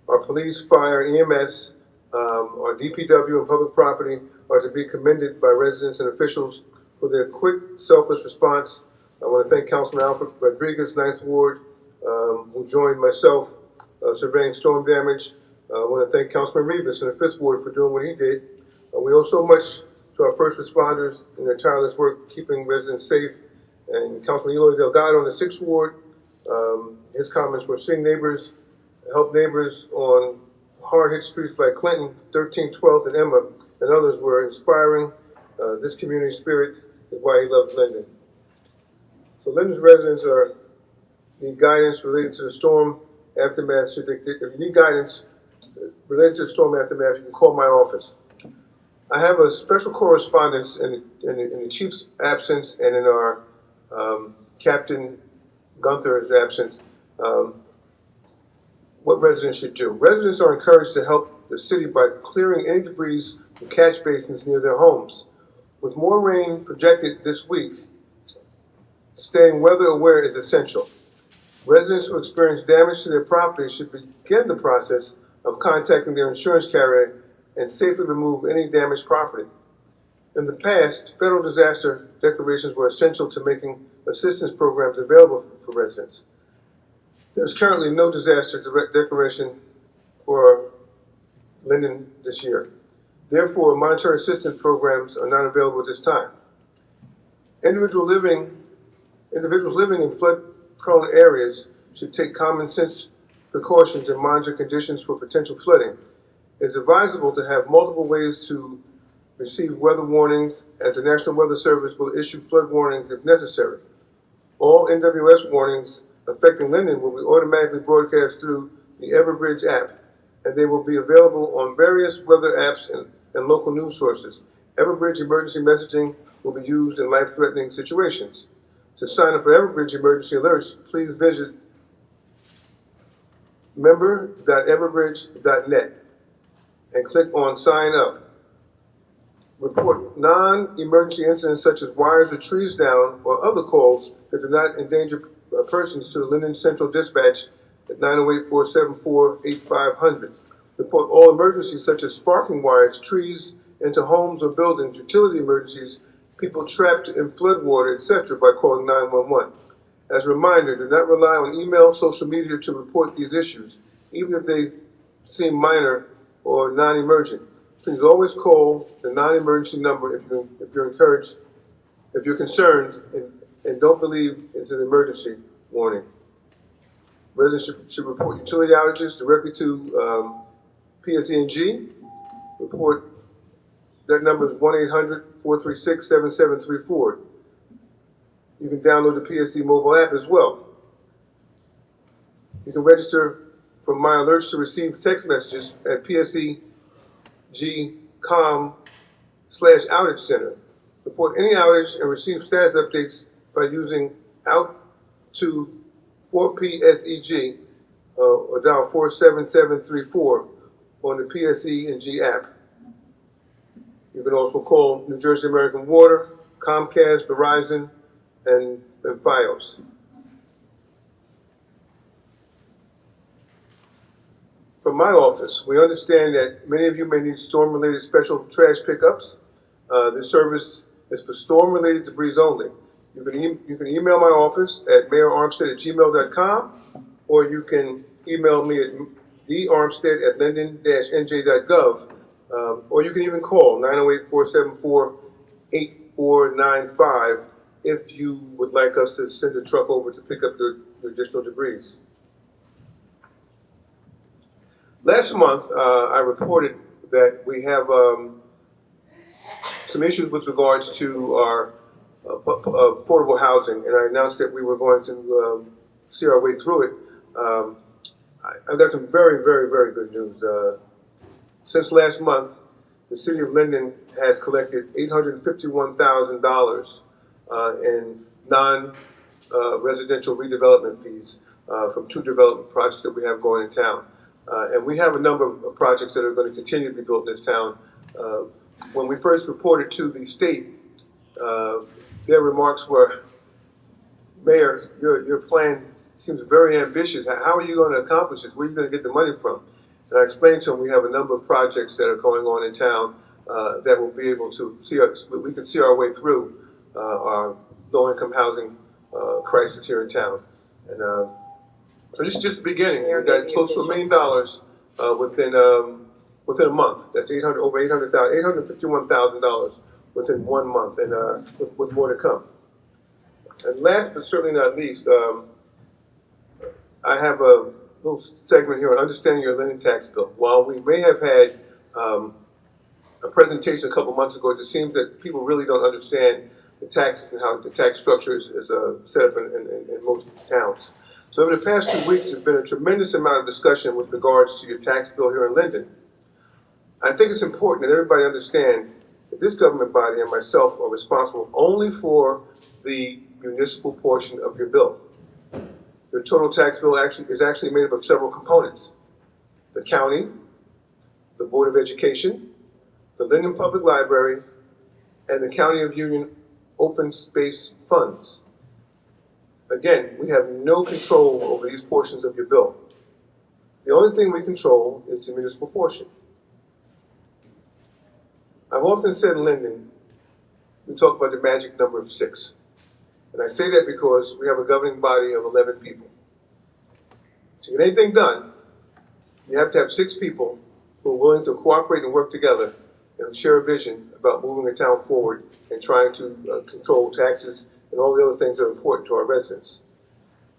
our police, fire, EMS, our DPW and public property are to be commended by residents and officials for their quick, selfless response. I want to thank Councilman Alfred Rodriguez, 9th Ward, who joined myself surveying storm damage. I want to thank Councilman Rivas in the 5th Ward for doing what he did. We owe so much to our first responders in their tireless work keeping residents safe. And Councilman Eloy Delgado in the 6th Ward, his comments were seeing neighbors, help neighbors on hard-hit streets like Clinton, 13th, 12th, and Emma, and others were inspiring. This community spirit is why he loves Linden. So Linden's residents need guidance related to the storm aftermath. So if you need guidance related to the storm aftermath, you can call my office. I have a special correspondence in the chief's absence and in our Captain Gunther's absence. What residents should do. Residents are encouraged to help the city by clearing any debris from catch basins near their homes. With more rain projected this week, staying weather aware is essential. Residents who experience damage to their property should begin the process of contacting their insurance carrier and safely remove any damaged property. In the past, federal disaster declarations were essential to making assistance programs available for residents. There's currently no disaster declaration for Linden this year. Therefore, monetary assistance programs are not available at this time. Individuals living in flood-prone areas should take common sense precautions and monitor conditions for potential flooding. It is advisable to have multiple ways to receive weather warnings, as the National Weather Service will issue flood warnings if necessary. All NWS warnings affecting Linden will be automatically broadcast through the Everbridge app, and they will be available on various weather apps and local news sources. Everbridge emergency messaging will be used in life-threatening situations. To sign up for Everbridge emergency alerts, please visit member.everbridge.net and click on Sign Up. Report non-emergency incidents such as wires or trees down or other calls that do not endanger persons to the Linden Central Dispatch at 908-474-8500. Report all emergencies such as sparking wires, trees into homes or buildings, utility emergencies, people trapped in flood water, etc. by calling 911. As a reminder, do not rely on email, social media to report these issues, even if they seem minor or non-emergent. Please always call the non-emergency number if you're concerned and don't believe it's an emergency warning. Residents should report utility outages directly to PSE&G. Report, that number is 1-800-436-7734. You can download the PSE mobile app as well. You can register for My Alerts to receive text messages at PSEG.com/outage center. Report any outage and receive status updates by using out to 4PSEG or dial 47734 on the PSE&G app. You can also call New Jersey American Water, Comcast, Verizon, and Fios. From my office, we understand that many of you may need storm-related special trash pickups. This service is for storm-related debris only. You can email my office at mayorarmstead@gmail.com, or you can email me at darmstead@linden-nj.gov, or you can even call 908-474-8495 if you would like us to send a truck over to pick up the additional debris. Last month, I reported that we have some issues with regards to our affordable housing, and I announced that we were going to see our way through it. I've got some very, very, very good news. Since last month, the city of Linden has collected $851,000 in non-residential redevelopment fees from 2 development projects that we have going in town. And we have a number of projects that are going to continue to be built in this town. When we first reported to the state, their remarks were, Mayor, your plan seems very ambitious. How are you going to accomplish this? Where are you going to get the money from? And I explained to them we have a number of projects that are going on in town that will be able to we can see our way through our low-income housing crisis here in town. And so this is just the beginning. We've got close to $1 million within a month. That's over $851,000 within 1 month, and with more to come. And last but certainly not least, I have a little segment here on understanding your Linden tax bill. While we may have had a presentation a couple months ago, it seems that people really don't understand the taxes and how the tax structure is set up in most towns. So over the past 2 weeks, there's been a tremendous amount of discussion with regards to your tax bill here in Linden. I think it's important that everybody understand that this government body and myself are responsible only for the municipal portion of your bill. Your total tax bill is actually made up of several components: the county, the Board of Education, the Linden Public Library, and the County of Union Open Space Funds. Again, we have no control over these portions of your bill. The only thing we control is the municipal portion. I've often said in Linden, we talk about the magic number of 6. And I say that because we have a governing body of 11 people. To get anything done, you have to have 6 people who are willing to cooperate and work together and share a vision about moving the town forward and trying to control taxes and all the other things that are important to our residents.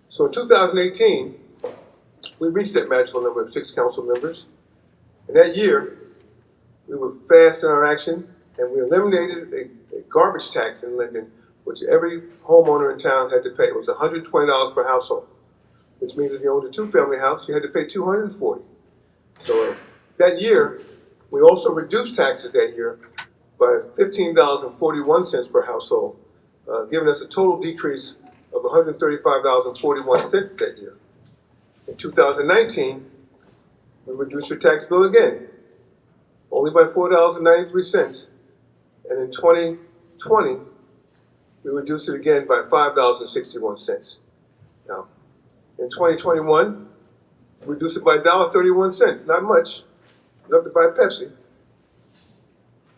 So in 2018, we reached that magical number of 6 council members. And that year, we were fast in our action, and we eliminated a garbage tax in Linden, which every homeowner in town had to pay. It was $120 per household, which means if you owned a 2-family house, you had to pay $240. So that year, we also reduced taxes that year by $15.41 per household, giving us a total decrease of $135.41 that year. In 2019, we reduced your tax bill again, only by $4.93. And in 2020, we reduced it again by $5.61. Now, in 2021, we reduced it by $1.31, not much, enough to buy Pepsi.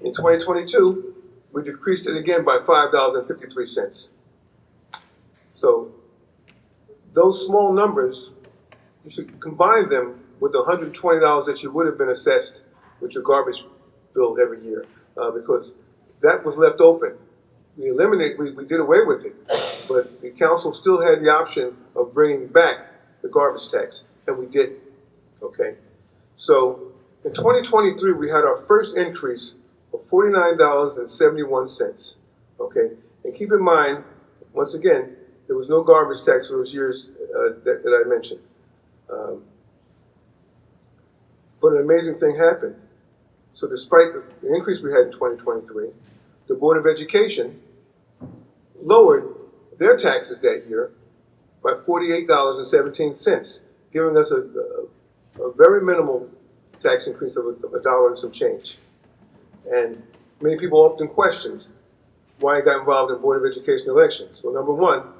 In 2022, we decreased it again by $5.53. So those small numbers, you should combine them with the $120 that you would have been assessed with your garbage bill every year, because that was left open. We did away with it, but the council still had the option of bringing back the garbage tax, and we didn't, okay? So in 2023, we had our first increase of $49.71, okay? And keep in mind, once again, there was no garbage tax for those years that I mentioned. But an amazing thing happened. So despite the increase we had in 2023, the Board of Education lowered their taxes that year by $48.17, giving us a very minimal tax increase of a dollar and some change. And many people often questioned why I got involved in Board of Education elections. Well, number one,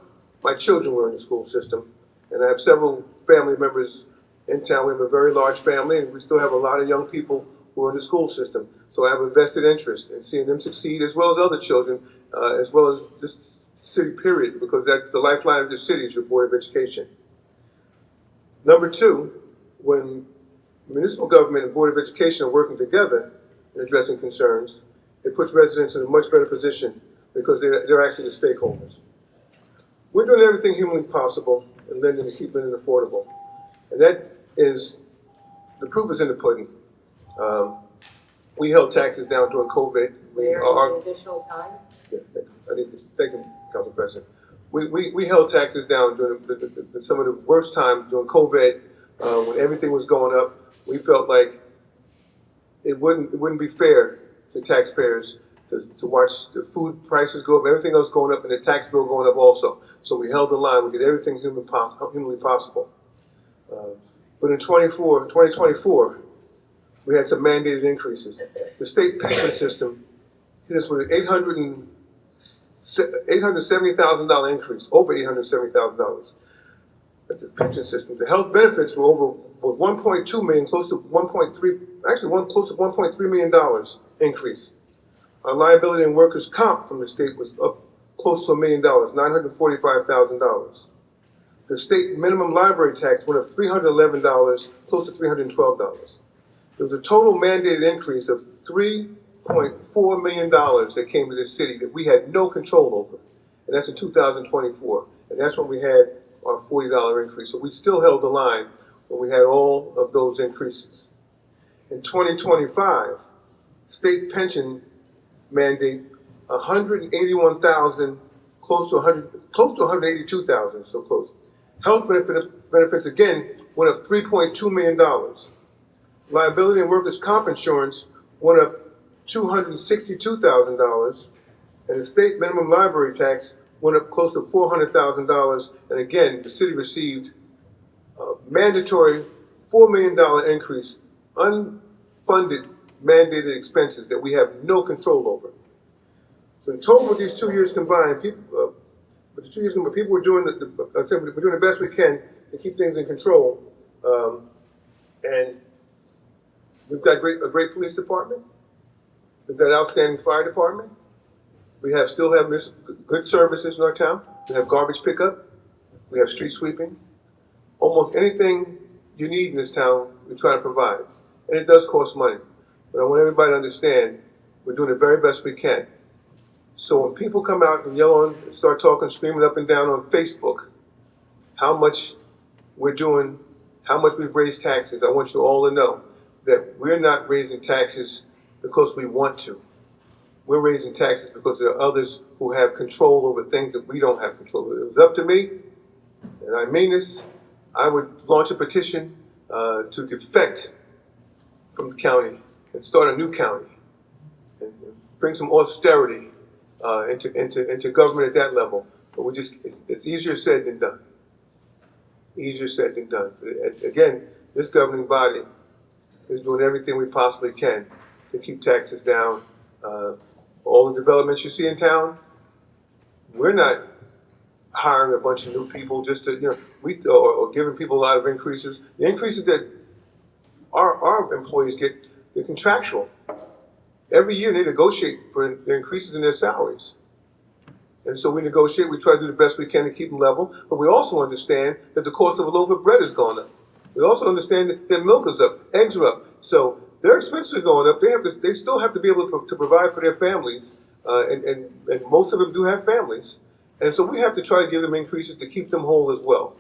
my children were in the school system, and I have several family members in town. We have a very large family, and we still have a lot of young people who are in the school system. So I have a vested interest in seeing them succeed, as well as other children, as well as this city, period, because that's the lifeline of the city is your Board of Education. Number two, when municipal government and Board of Education are working together in addressing concerns, it puts residents in a much better position because they're actually the stakeholders. We're doing everything humanly possible in Linden to keep Linden affordable. And that is, the proof is in the pudding. We held taxes down during COVID. Mayor, any additional time? Yes, thank you, Council President. We held taxes down during some of the worst times during COVID, when everything was going up. We felt like it wouldn't be fair to taxpayers to watch the food prices go up, everything else going up, and the tax bill going up also. So we held the line. We did everything humanly possible. But in 2024, we had some mandated increases. The state pension system hit us with an $870,000 increase, over $870,000. That's the pension system. The health benefits were over 1.2 million, close to 1.3, actually close to $1.3 million increase. Our liability and workers' comp from the state was up close to $1 million, $945,000. The state minimum library tax went up $311, close to $312. There was a total mandated increase of $3.4 million that came to this city that we had no control over. And that's in 2024. And that's when we had our $40 increase. So we still held the line when we had all of those increases. In 2025, state pension mandate 181,000, close to 182,000, so close. Health benefits again went up $3.2 million. Liability and workers' comp insurance went up $262,000, and the state minimum library tax went up close to $400,000. And again, the city received a mandatory $4 million increase, unfunded mandated expenses that we have no control over. So in total, with these 2 years combined, people were doing we're doing the best we can to keep things in control. And we've got a great police department. We've got an outstanding fire department. We still have good services in our town. We have garbage pickup. We have street sweeping. Almost anything you need in this town, we try to provide. And it does cost money. But I want everybody to understand we're doing the very best we can. So when people come out and yell and start talking, screaming up and down on Facebook how much we're doing, how much we've raised taxes, I want you all to know that we're not raising taxes because we want to. We're raising taxes because there are others who have control over things that we don't have control over. If it was up to me, and I mean this, I would launch a petition to defect from the county and start a new county and bring some austerity into government at that level. But it's easier said than done. Easier said than done. But again, this governing body is doing everything we possibly can to keep taxes down. All the developments you see in town, we're not hiring a bunch of new people just to, or giving people a lot of increases. The increases that our employees get, they're contractual. Every year they negotiate for the increases in their salaries. And so we negotiate, we try to do the best we can to keep them level, but we also understand that the cost of a loaf of bread has gone up. We also understand that their milk is up, eggs are up. So their expenses are going up. They still have to be able to provide for their families, and most of them do have families. And so we have to try to give them increases to keep them whole as well.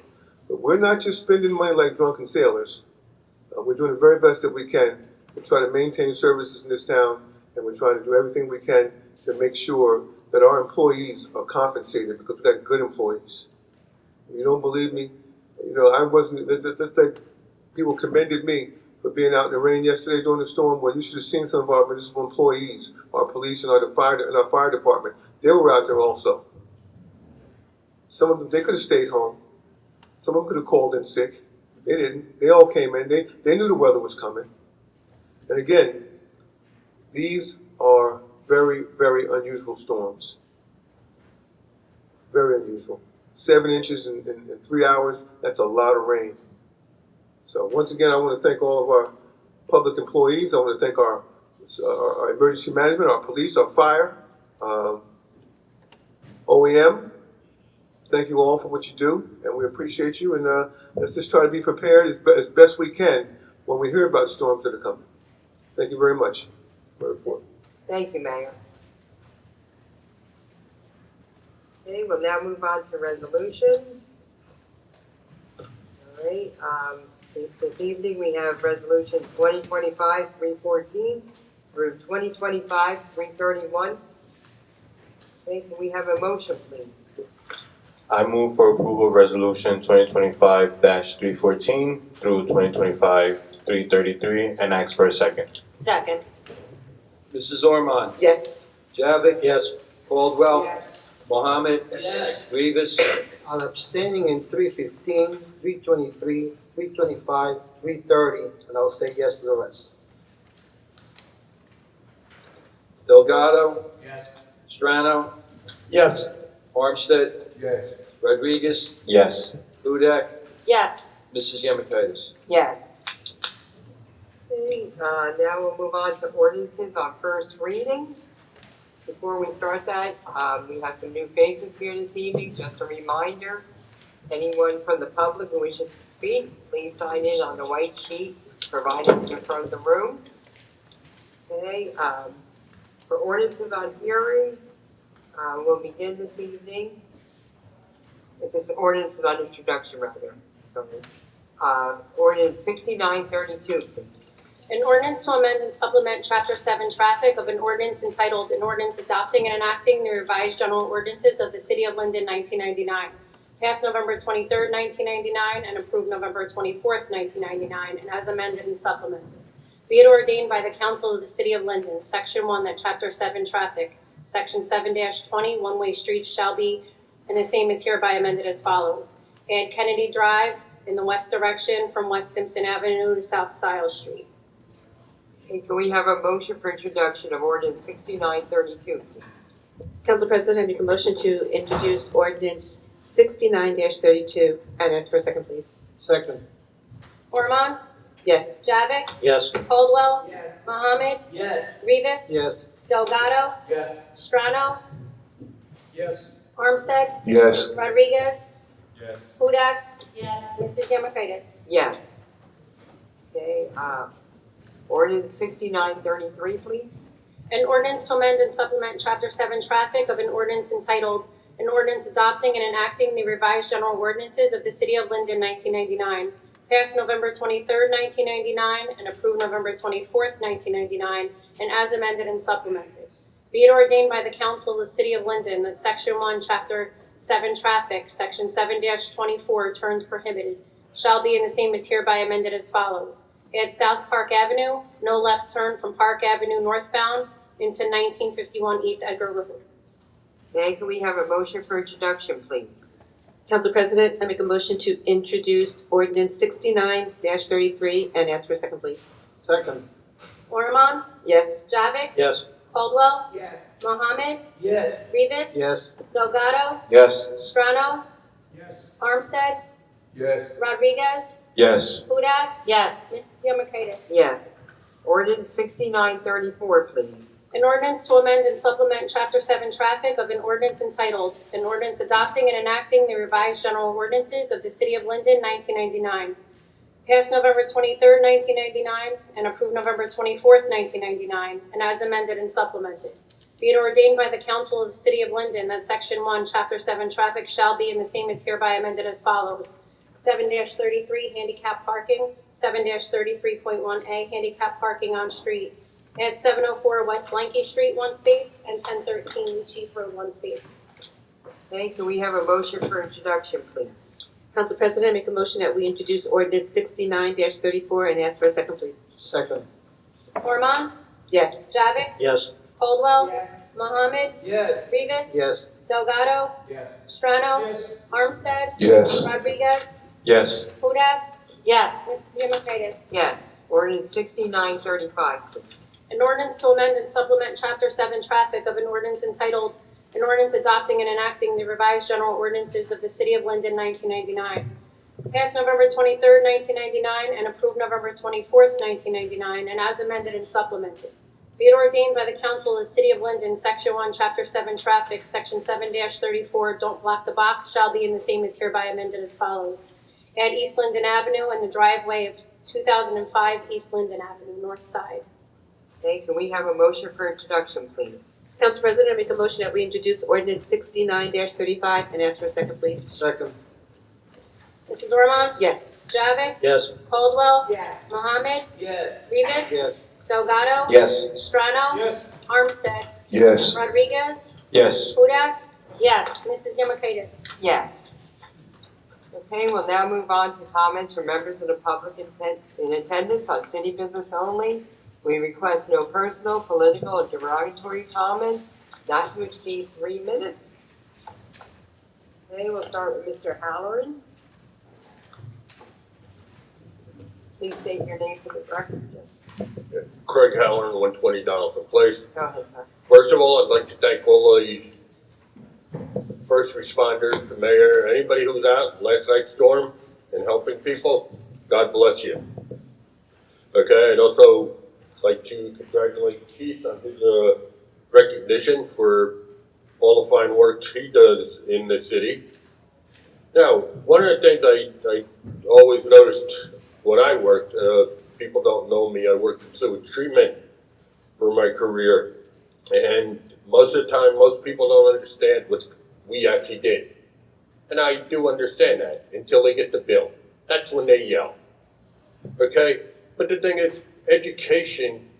But we're not just spending money like drunken sailors. We're doing the very best that we can to try to maintain services in this town, and we're trying to do everything we can to make sure that our employees are compensated because we've got good employees. If you don't believe me, people commended me for being out in the rain yesterday during the storm. Well, you should have seen some of our municipal employees, our police and our fire department. They were out there also. Some of them, they could have stayed home. Some of them could have called in sick. They didn't. They all came in. They knew the weather was coming. And again, these are very, very unusual storms. Very unusual. 7 inches in 3 hours, that's a lot of rain. So once again, I want to thank all of our public employees. I want to thank our emergency management, our police, our fire, OEM. Thank you all for what you do, and we appreciate you. And let's just try to be prepared as best we can when we hear about storms that are coming. Thank you very much for the report. Thank you, Mayor. Okay, we'll now move on to resolutions. All right, this evening we have resolution 2025-314 through 2025-331. Okay, can we have a motion, please? I move for approval of resolution 2025-314 through 2025-333 and ask for a second. Second. Mrs. Ormond? Yes. Javik? Yes. Caldwell? Yes. Mohammed? Rivas? I'm abstaining in 315, 323, 325, 330, and I'll say yes to the rest. Delgado? Yes. Strano? Yes. Armstead? Yes. Rodriguez? Yes. Hudak? Yes. Mrs. Yemakaitis? Yes. Okay, now we'll move on to ordinances on first reading. Before we start that, we have some new faces here this evening. Just a reminder Anyone from the public who wishes to speak, please sign in on the white sheet provided in front of the room. Okay, for ordinances on hearing, we'll begin this evening. It's an ordinance on introduction rather, sorry. Ordinance 6932, please. An ordinance to amend and supplement Chapter 7 Traffic of an ordinance entitled, An Ordinance Adopting and Enacting the Revised General Ordinances of the City of Linden, 1999. Passed November 23rd, 1999, and approved November 24th, 1999, and as amended and supplemented. Be it ordained by the Council of the City of Linden, Section 1, that Chapter 7 Traffic, Section 7-20, one-way streets shall be, and the same is hereby amended as follows. Add Kennedy Drive in the west direction from West Stimson Avenue to South Stiles Street. Okay, can we have a motion for introduction of ordinance 6932, please? Council President, I make a motion to introduce ordinance 69-32 and ask for a second, please. Second. Ormond? Yes. Javik? Yes. Caldwell? Yes. Mohammed? Yes. Rivas? Yes. Delgado? Yes. Strano? Yes. Armstead? Yes. Rodriguez? Yes. Hudak? Yes. Mrs. Yamakatis? Yes. Okay, ordinance 6933, please. An ordinance to amend and supplement Chapter 7 Traffic of an ordinance entitled, An Ordinance Adopting and Enacting the Revised General Ordinances of the City of Linden, 1999. Passed November 23rd, 1999, and approved November 24th, 1999, and as amended and supplemented. Be it ordained by the Council of the City of Linden that Section 1, Chapter 7 Traffic, Section 7-24, turns prohibited, shall be, and the same is hereby amended as follows. Add South Park Avenue, no left turn from Park Avenue northbound into 1951 East Edgar Road. Okay, can we have a motion for introduction, please? Council President, I make a motion to introduce ordinance 69-33 and ask for a second, please. Second. Ormond? Yes. Javik? Yes. Caldwell? Yes. Mohammed? Yes. Rivas? Yes. Delgado? Yes. Strano? Yes. Armstead? Yes. Rodriguez? Yes. Hudak? Yes. Mrs. Yamakatis? Yes. Ordinance 6934, please. An ordinance to amend and supplement Chapter 7 Traffic of an ordinance entitled, An Ordinance Adopting and Enacting the Revised General Ordinances of the City of Linden, 1999. Passed November 23rd, 1999, and approved November 24th, 1999, and as amended and supplemented. Be it ordained by the Council of the City of Linden that Section 1, Chapter 7 Traffic shall be, and the same is hereby amended as follows. 7-33 handicap parking, 7-33.1A handicap parking on street. Add 704 West Blanky Street, 1 space, and 1013 Chief Road, 1 space. Okay, can we have a motion for introduction, please? Council President, I make a motion that we introduce ordinance 69-34 and ask for a second, please. Second. Ormond? Yes. Javik? Yes. Caldwell? Yes. Mohammed? Yes. Rivas? Yes. Delgado? Yes. Strano? Yes. Armstead? Yes. Rodriguez? Yes. Hudak? Yes. Mrs. Yamakatis? Yes. Ordinance 6935, please. An ordinance to amend and supplement Chapter 7 Traffic of an ordinance entitled, An Ordinance Adopting and Enacting the Revised General Ordinances of the City of Linden, 1999. Passed November 23rd, 1999, and approved November 24th, 1999, and as amended and supplemented. Be it ordained by the Council of the City of Linden, Section 1, Chapter 7 Traffic, Section 7-34, Don't Block the Box, shall be, and the same is hereby amended as follows. Add East Linden Avenue and the driveway of 2005 East Linden Avenue, north side. Okay, can we have a motion for introduction, please? Council President, I make a motion that we introduce ordinance 69-35 and ask for a second, please. Second. Mrs. Ormond? Yes. Javik? Yes. Caldwell? Yes. Mohammed? Yes. Rivas? Yes. Delgado? Yes. Strano? Yes. Armstead? Yes. Rodriguez? Yes. Hudak? Yes. Mrs. Yamakatis? Yes. Okay, we'll now move on to comments from members of the public in attendance on city business only. We request no personal, political, or derogatory comments, not to exceed 3 minutes. Okay, we'll start with Mr. Halloran. Please state your name for the record. Craig Halloran, 120 Donaldson Place. Go ahead, sir. First of all, I'd like to thank all the first responders, the mayor, anybody who was out last night's storm and helping people. God bless you. Okay, I'd also like to congratulate Keith on his recognition for all the fine work he does in the city. Now, one of the things I always noticed when I worked, people don't know me, I worked in sewage treatment for my career. And most of the time, most people don't understand what we actually did. And I do understand that until they get the bill. That's when they yell. Okay? But the thing is, education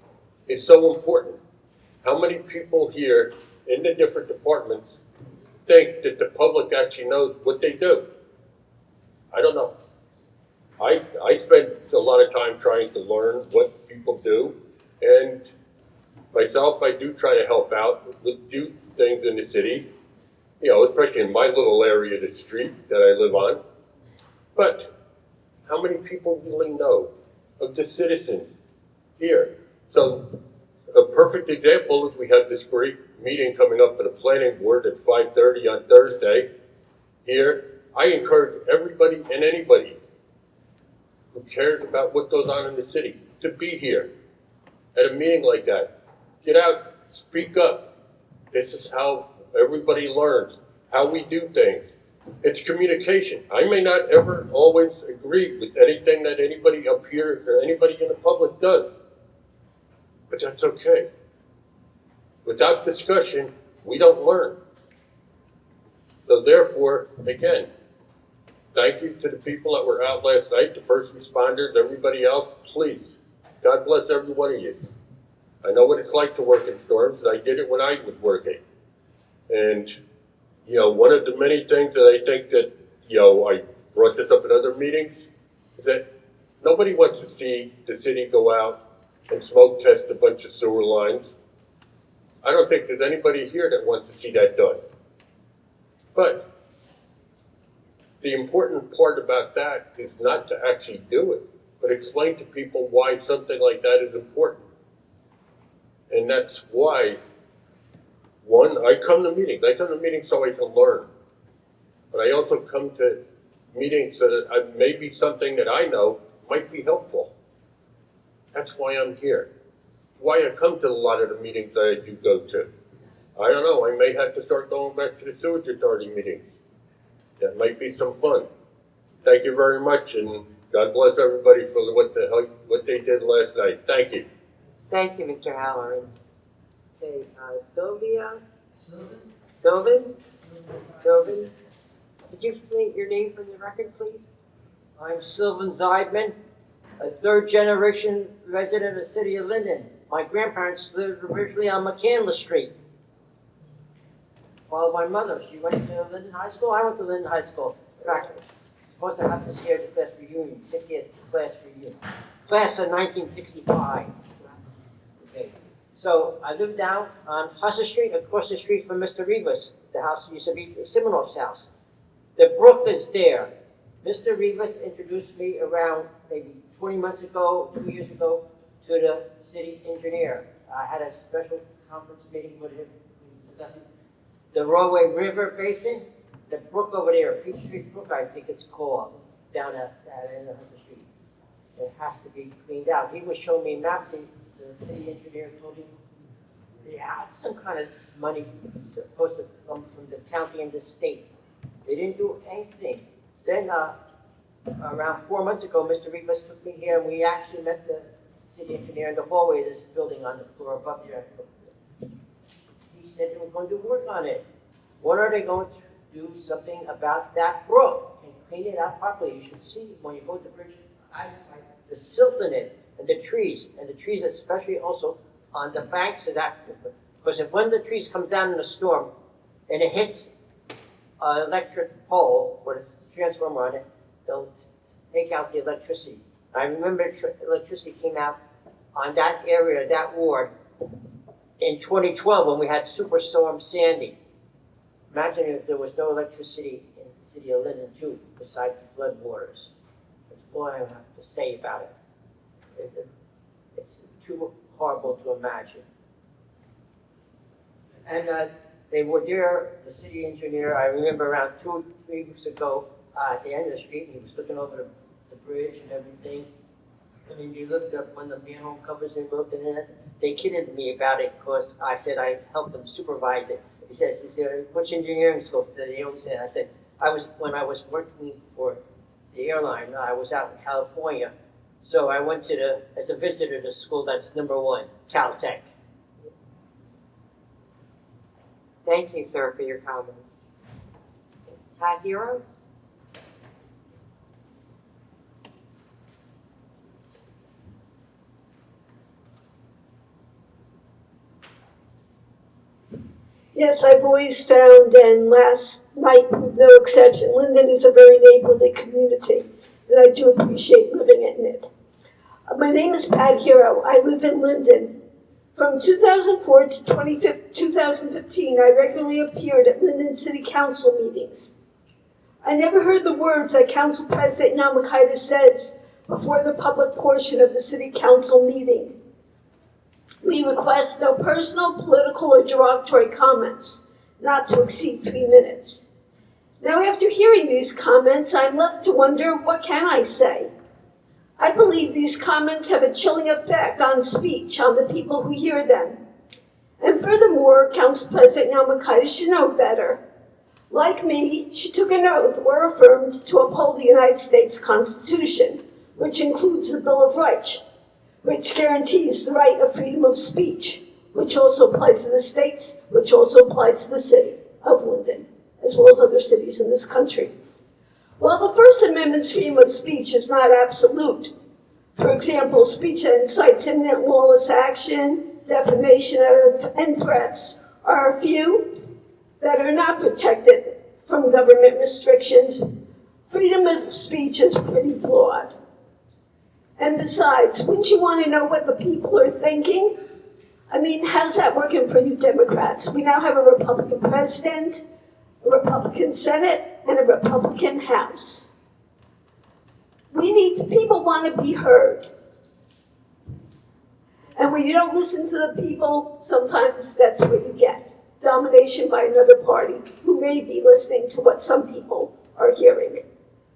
is so important. How many people here in the different departments think that the public actually knows what they do? I don't know. I spend a lot of time trying to learn what people do, and myself, I do try to help out with do things in the city, you know, especially in my little area of the street that I live on. But how many people really know of the citizens here? So a perfect example is we have this great meeting coming up in the planning board at 5:30 on Thursday here. I encourage everybody and anybody who cares about what goes on in the city to be here at a meeting like that. Get out, speak up. This is how everybody learns, how we do things. It's communication. I may not ever always agree with anything that anybody up here or anybody in the public does, but that's okay. Without discussion, we don't learn. So therefore, again, thank you to the people that were out last night, the first responders, everybody else, please. God bless every one of you. I know what it's like to work in storms, and I did it when I was working. And, you know, one of the many things that I think that, you know, I brought this up in other meetings, is that nobody wants to see the city go out and smoke test a bunch of sewer lines. I don't think there's anybody here that wants to see that done. But the important part about that is not to actually do it, but explain to people why something like that is important. And that's why, one, I come to meetings. I come to meetings so I can learn. But I also come to meetings so that maybe something that I know might be helpful. That's why I'm here. Why I come to a lot of the meetings that I do go to. I don't know, I may have to start going back to the sewage authority meetings. That might be some fun. Thank you very much, and God bless everybody for what they did last night. Thank you. Thank you, Mr. Halloran. Okay, Sylvia? Sylvan? Sylvan? Could you state your name for the record, please? I'm Sylvan Zeidman, a third-generation resident of the city of Linden. My grandparents lived originally on McCandless Street. Followed my mother. She went to Linden High School. I went to Linden High School. In fact, I'm supposed to have this here at the class reunion, 60th class reunion. Class of 1965. Okay. So I lived down on Hussar Street, across the street from Mr. Rivas. The house used to be Simonov's house. The brook is there. Mr. Rivas introduced me around maybe 20 months ago, 2 years ago, to the city engineer. I had a special conference meeting with him discussing the Roadway River Basin, the brook over there, Peach Street Brook, I think it's called, down at the end of Hussar Street. It has to be cleaned out. He was showing me maps. The city engineer told him they had some kind of money supposed to come from the county and the state. They didn't do anything. Then around 4 months ago, Mr. Rivas took me here, and we actually met the city engineer in the hallway of this building on the floor above there. He said they were going to do work on it. When are they going to do something about that brook and clean it out properly? You should see when you go to the bridge, the silt in it, and the trees especially also on the banks of that. Because if when the trees come down in a storm and it hits an electric pole with a transformer on it, they'll take out the electricity. I remember electricity came out on that area, that ward, in 2012 when we had Superstorm Sandy. Imagine if there was no electricity in the city of Linden too, besides the floodwaters. That's all I have to say about it. It's too horrible to imagine. And they were there, the city engineer, I remember around 2 or 3 weeks ago, at the end of the street, he was looking over the bridge and everything. And then you looked up when the manhole covers and looked, and then they kidded me about it because I said I helped them supervise it. He says, which engineering school did they always say? I said, when I was working for the airline, I was out in California. So I went as a visitor to school that's #1, Caltech. Thank you, sir, for your comments. Pat Hero? Yes, I've always found, and last night proved no exception, Linden is a very neighborly community, and I do appreciate living in it. My name is Pat Hero. I live in Linden. From 2004 to 2015, I regularly appeared at Linden City Council meetings. I never heard the words that Council President Yamakaitis says before the public portion of the City Council meeting. We request no personal, political, or derogatory comments, not to exceed 3 minutes. Now, after hearing these comments, I'm left to wonder, what can I say? I believe these comments have a chilling effect on speech, on the people who hear them. And furthermore, Council President Yamakaitis should know better. Like me, she took an oath or affirmed to uphold the United States Constitution, which includes the Bill of Rights, which guarantees the right of freedom of speech, which also applies to the states, which also applies to the city of Linden, as well as other cities in this country. While the First Amendment's freedom of speech is not absolute, for example, speech that incites imminent lawless action, defamation, and threats are a few that are not protected from government restrictions. Freedom of speech is pretty broad. And besides, wouldn't you want to know what the people are thinking? I mean, how's that working for you Democrats? We now have a Republican president, a Republican Senate, and a Republican House. People want to be heard. And when you don't listen to the people, sometimes that's what you get. Domination by another party who may be listening to what some people are hearing.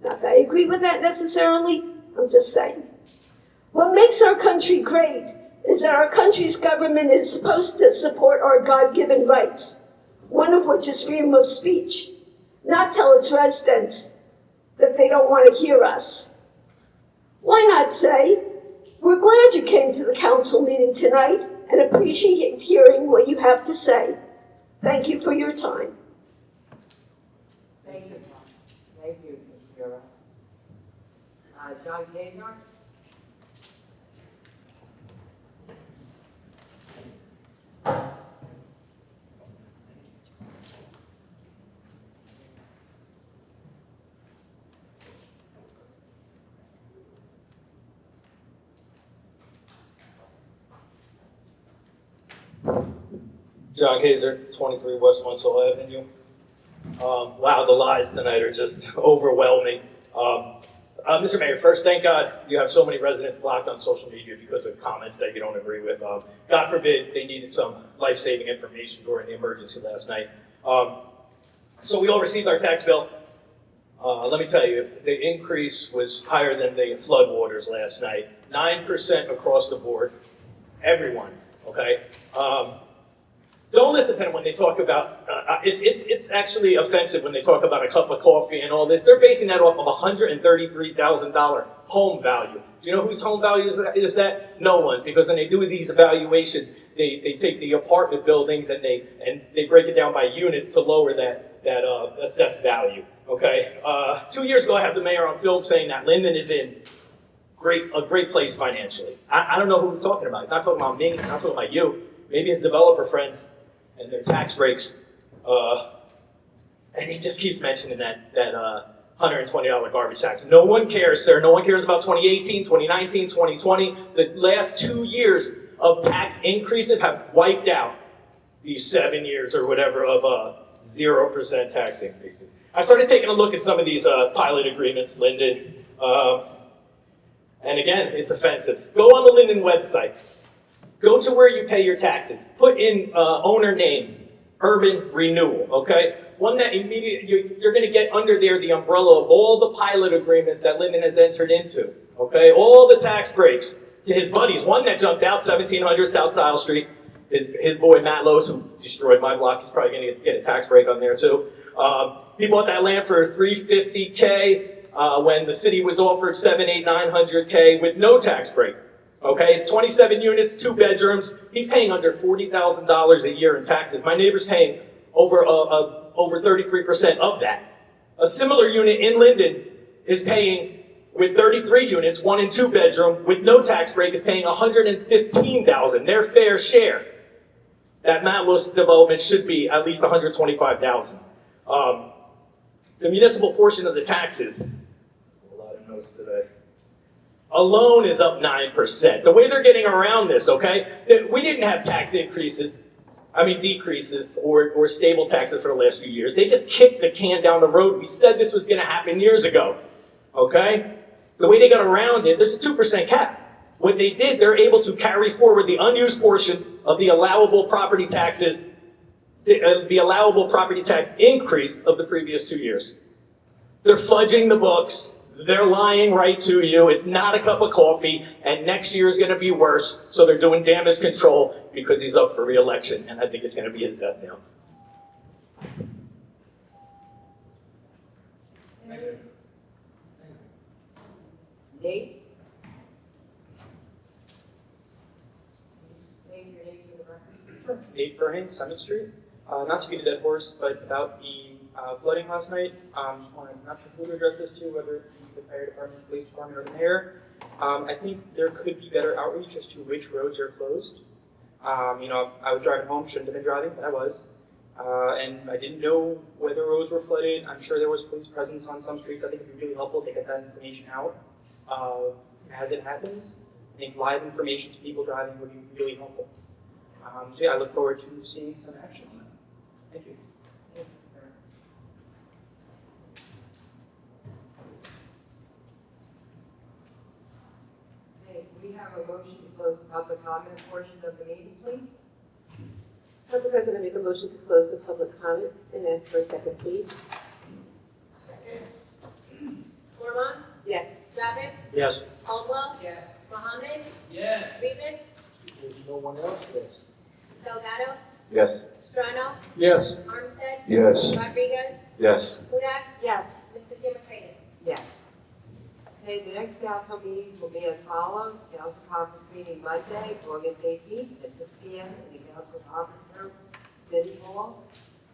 Not that I agree with that necessarily, I'm just saying. What makes our country great is that our country's government is supposed to support our God-given rights, one of which is freedom of speech, not tell its residents that they don't want to hear us. Why not say, we're glad you came to the council meeting tonight and appreciate hearing what you have to say. Thank you for your time. Thank you, Pat. Thank you, Ms. Hero. John Kazar? John Kaiser, 23 West Munsell Avenue. Wow, the lies tonight are just overwhelming. Mr. Mayor, first, thank God you have so many residents blocked on social media because of comments that you don't agree with. God forbid they needed some life-saving information during the emergency last night. So we all received our tax bill. Let me tell you, the increase was higher than the flood waters last night. 9% across the board, everyone, okay? Don't listen to them when they talk about, it's actually offensive when they talk about a cup of coffee and all this. They're basing that off of $133,000 home value. Do you know whose home value is that? No one's, because when they do these evaluations, they take the apartment buildings and they break it down by units to lower that assessed value, okay? 2 years ago, I had the mayor on film saying that Linden is in a great place financially. I don't know who he's talking about. He's not talking about me, he's not talking about you. Maybe his developer friends and their tax breaks. And he just keeps mentioning that $120 garbage tax. No one cares, sir. No one cares about 2018, 2019, 2020. The last 2 years of tax increases have wiped out these 7 years or whatever of 0% tax increases. I started taking a look at some of these pilot agreements, Linden. And again, it's offensive. Go on the Linden website. Go to where you pay your taxes. Put in owner name, urban renewal, okay? One that immediately, you're gonna get under there the umbrella of all the pilot agreements that Linden has entered into, okay? All the tax breaks to his buddies. One that jumps out, 1700 South Style Street. His boy Matt Lowe's, who destroyed my block, he's probably gonna get a tax break on there too. He bought that land for $350K when the city was offered $700, $800, $900K with no tax break. Okay, 27 units, 2 bedrooms. He's paying under $40,000 a year in taxes. My neighbor's paying over 33% of that. A similar unit in Linden is paying, with 33 units, 1 and 2 bedroom, with no tax break, is paying $115,000, their fair share. That Matlos development should be at least $125,000. The municipal portion of the taxes, a lot of notes today, alone is up 9%. The way they're getting around this, okay? We didn't have tax decreases or stable taxes for the last few years. They just kicked the can down the road. We said this was gonna happen years ago, okay? The way they got around it, there's a 2% cap. What they did, they're able to carry forward the unused portion of the allowable property taxes, the allowable property tax increase of the previous 2 years. They're fudging the books. They're lying right to you. It's not a cup of coffee, and next year is going to be worse. So they're doing damage control because he's up for re-election, and I think it's going to be his death now. Nate? Name your name for the record. Nate Verheen, 7th Street. Not to beat a dead horse, but about the flooding last night. Not sure who to address this to, whether it be the fire department, police department, or the mayor. I think there could be better outreach as to which roads are closed. I was driving home, shouldn't have been driving, but I was. And I didn't know whether roads were flooded. I'm sure there was police presence on some streets. I think it would be really helpful to get that information out as it happens. I think live information to people driving would be really helpful. So yeah, I look forward to seeing some action on that. Thank you. Okay, we have a motion to close the public comment portion of the meeting, please. Council President, make a motion to close the public comments and ask for a second, please. Ormond? Yes. Stravic? Yes. Caldwell? Yes. Mohammed? Yes. Rivas? There's no one else, yes. Delgado? Yes. Strano? Yes. Armstead? Yes. Rodriguez? Yes. Hudak? Yes. Mrs. Yanaconis? Yes. Okay, the next council meetings will be as follows. Council conference meeting Monday, August 18th at 6 p.m. in the council conference room, City Hall.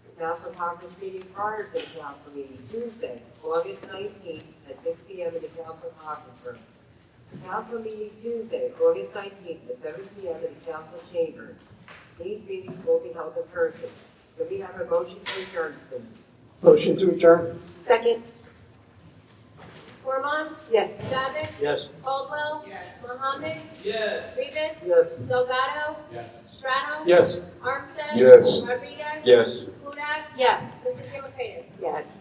The council conference meeting prior to the council meeting Tuesday, August 19th at 6 p.m. in the council conference room. The council meeting Tuesday, August 19th at 7 p.m. in the council chambers. These meetings will be held in person. Can we have a motion to adjourn, please? Motion to adjourn? Second? Ormond? Yes. Stravic? Yes. Caldwell? Yes. Mohammed? Yes. Rivas? Yes. Delgado? Yes. Strano? Yes. Armstead? Yes. Rodriguez? Yes. Hudak? Yes. Mrs. Yanaconis? Yes.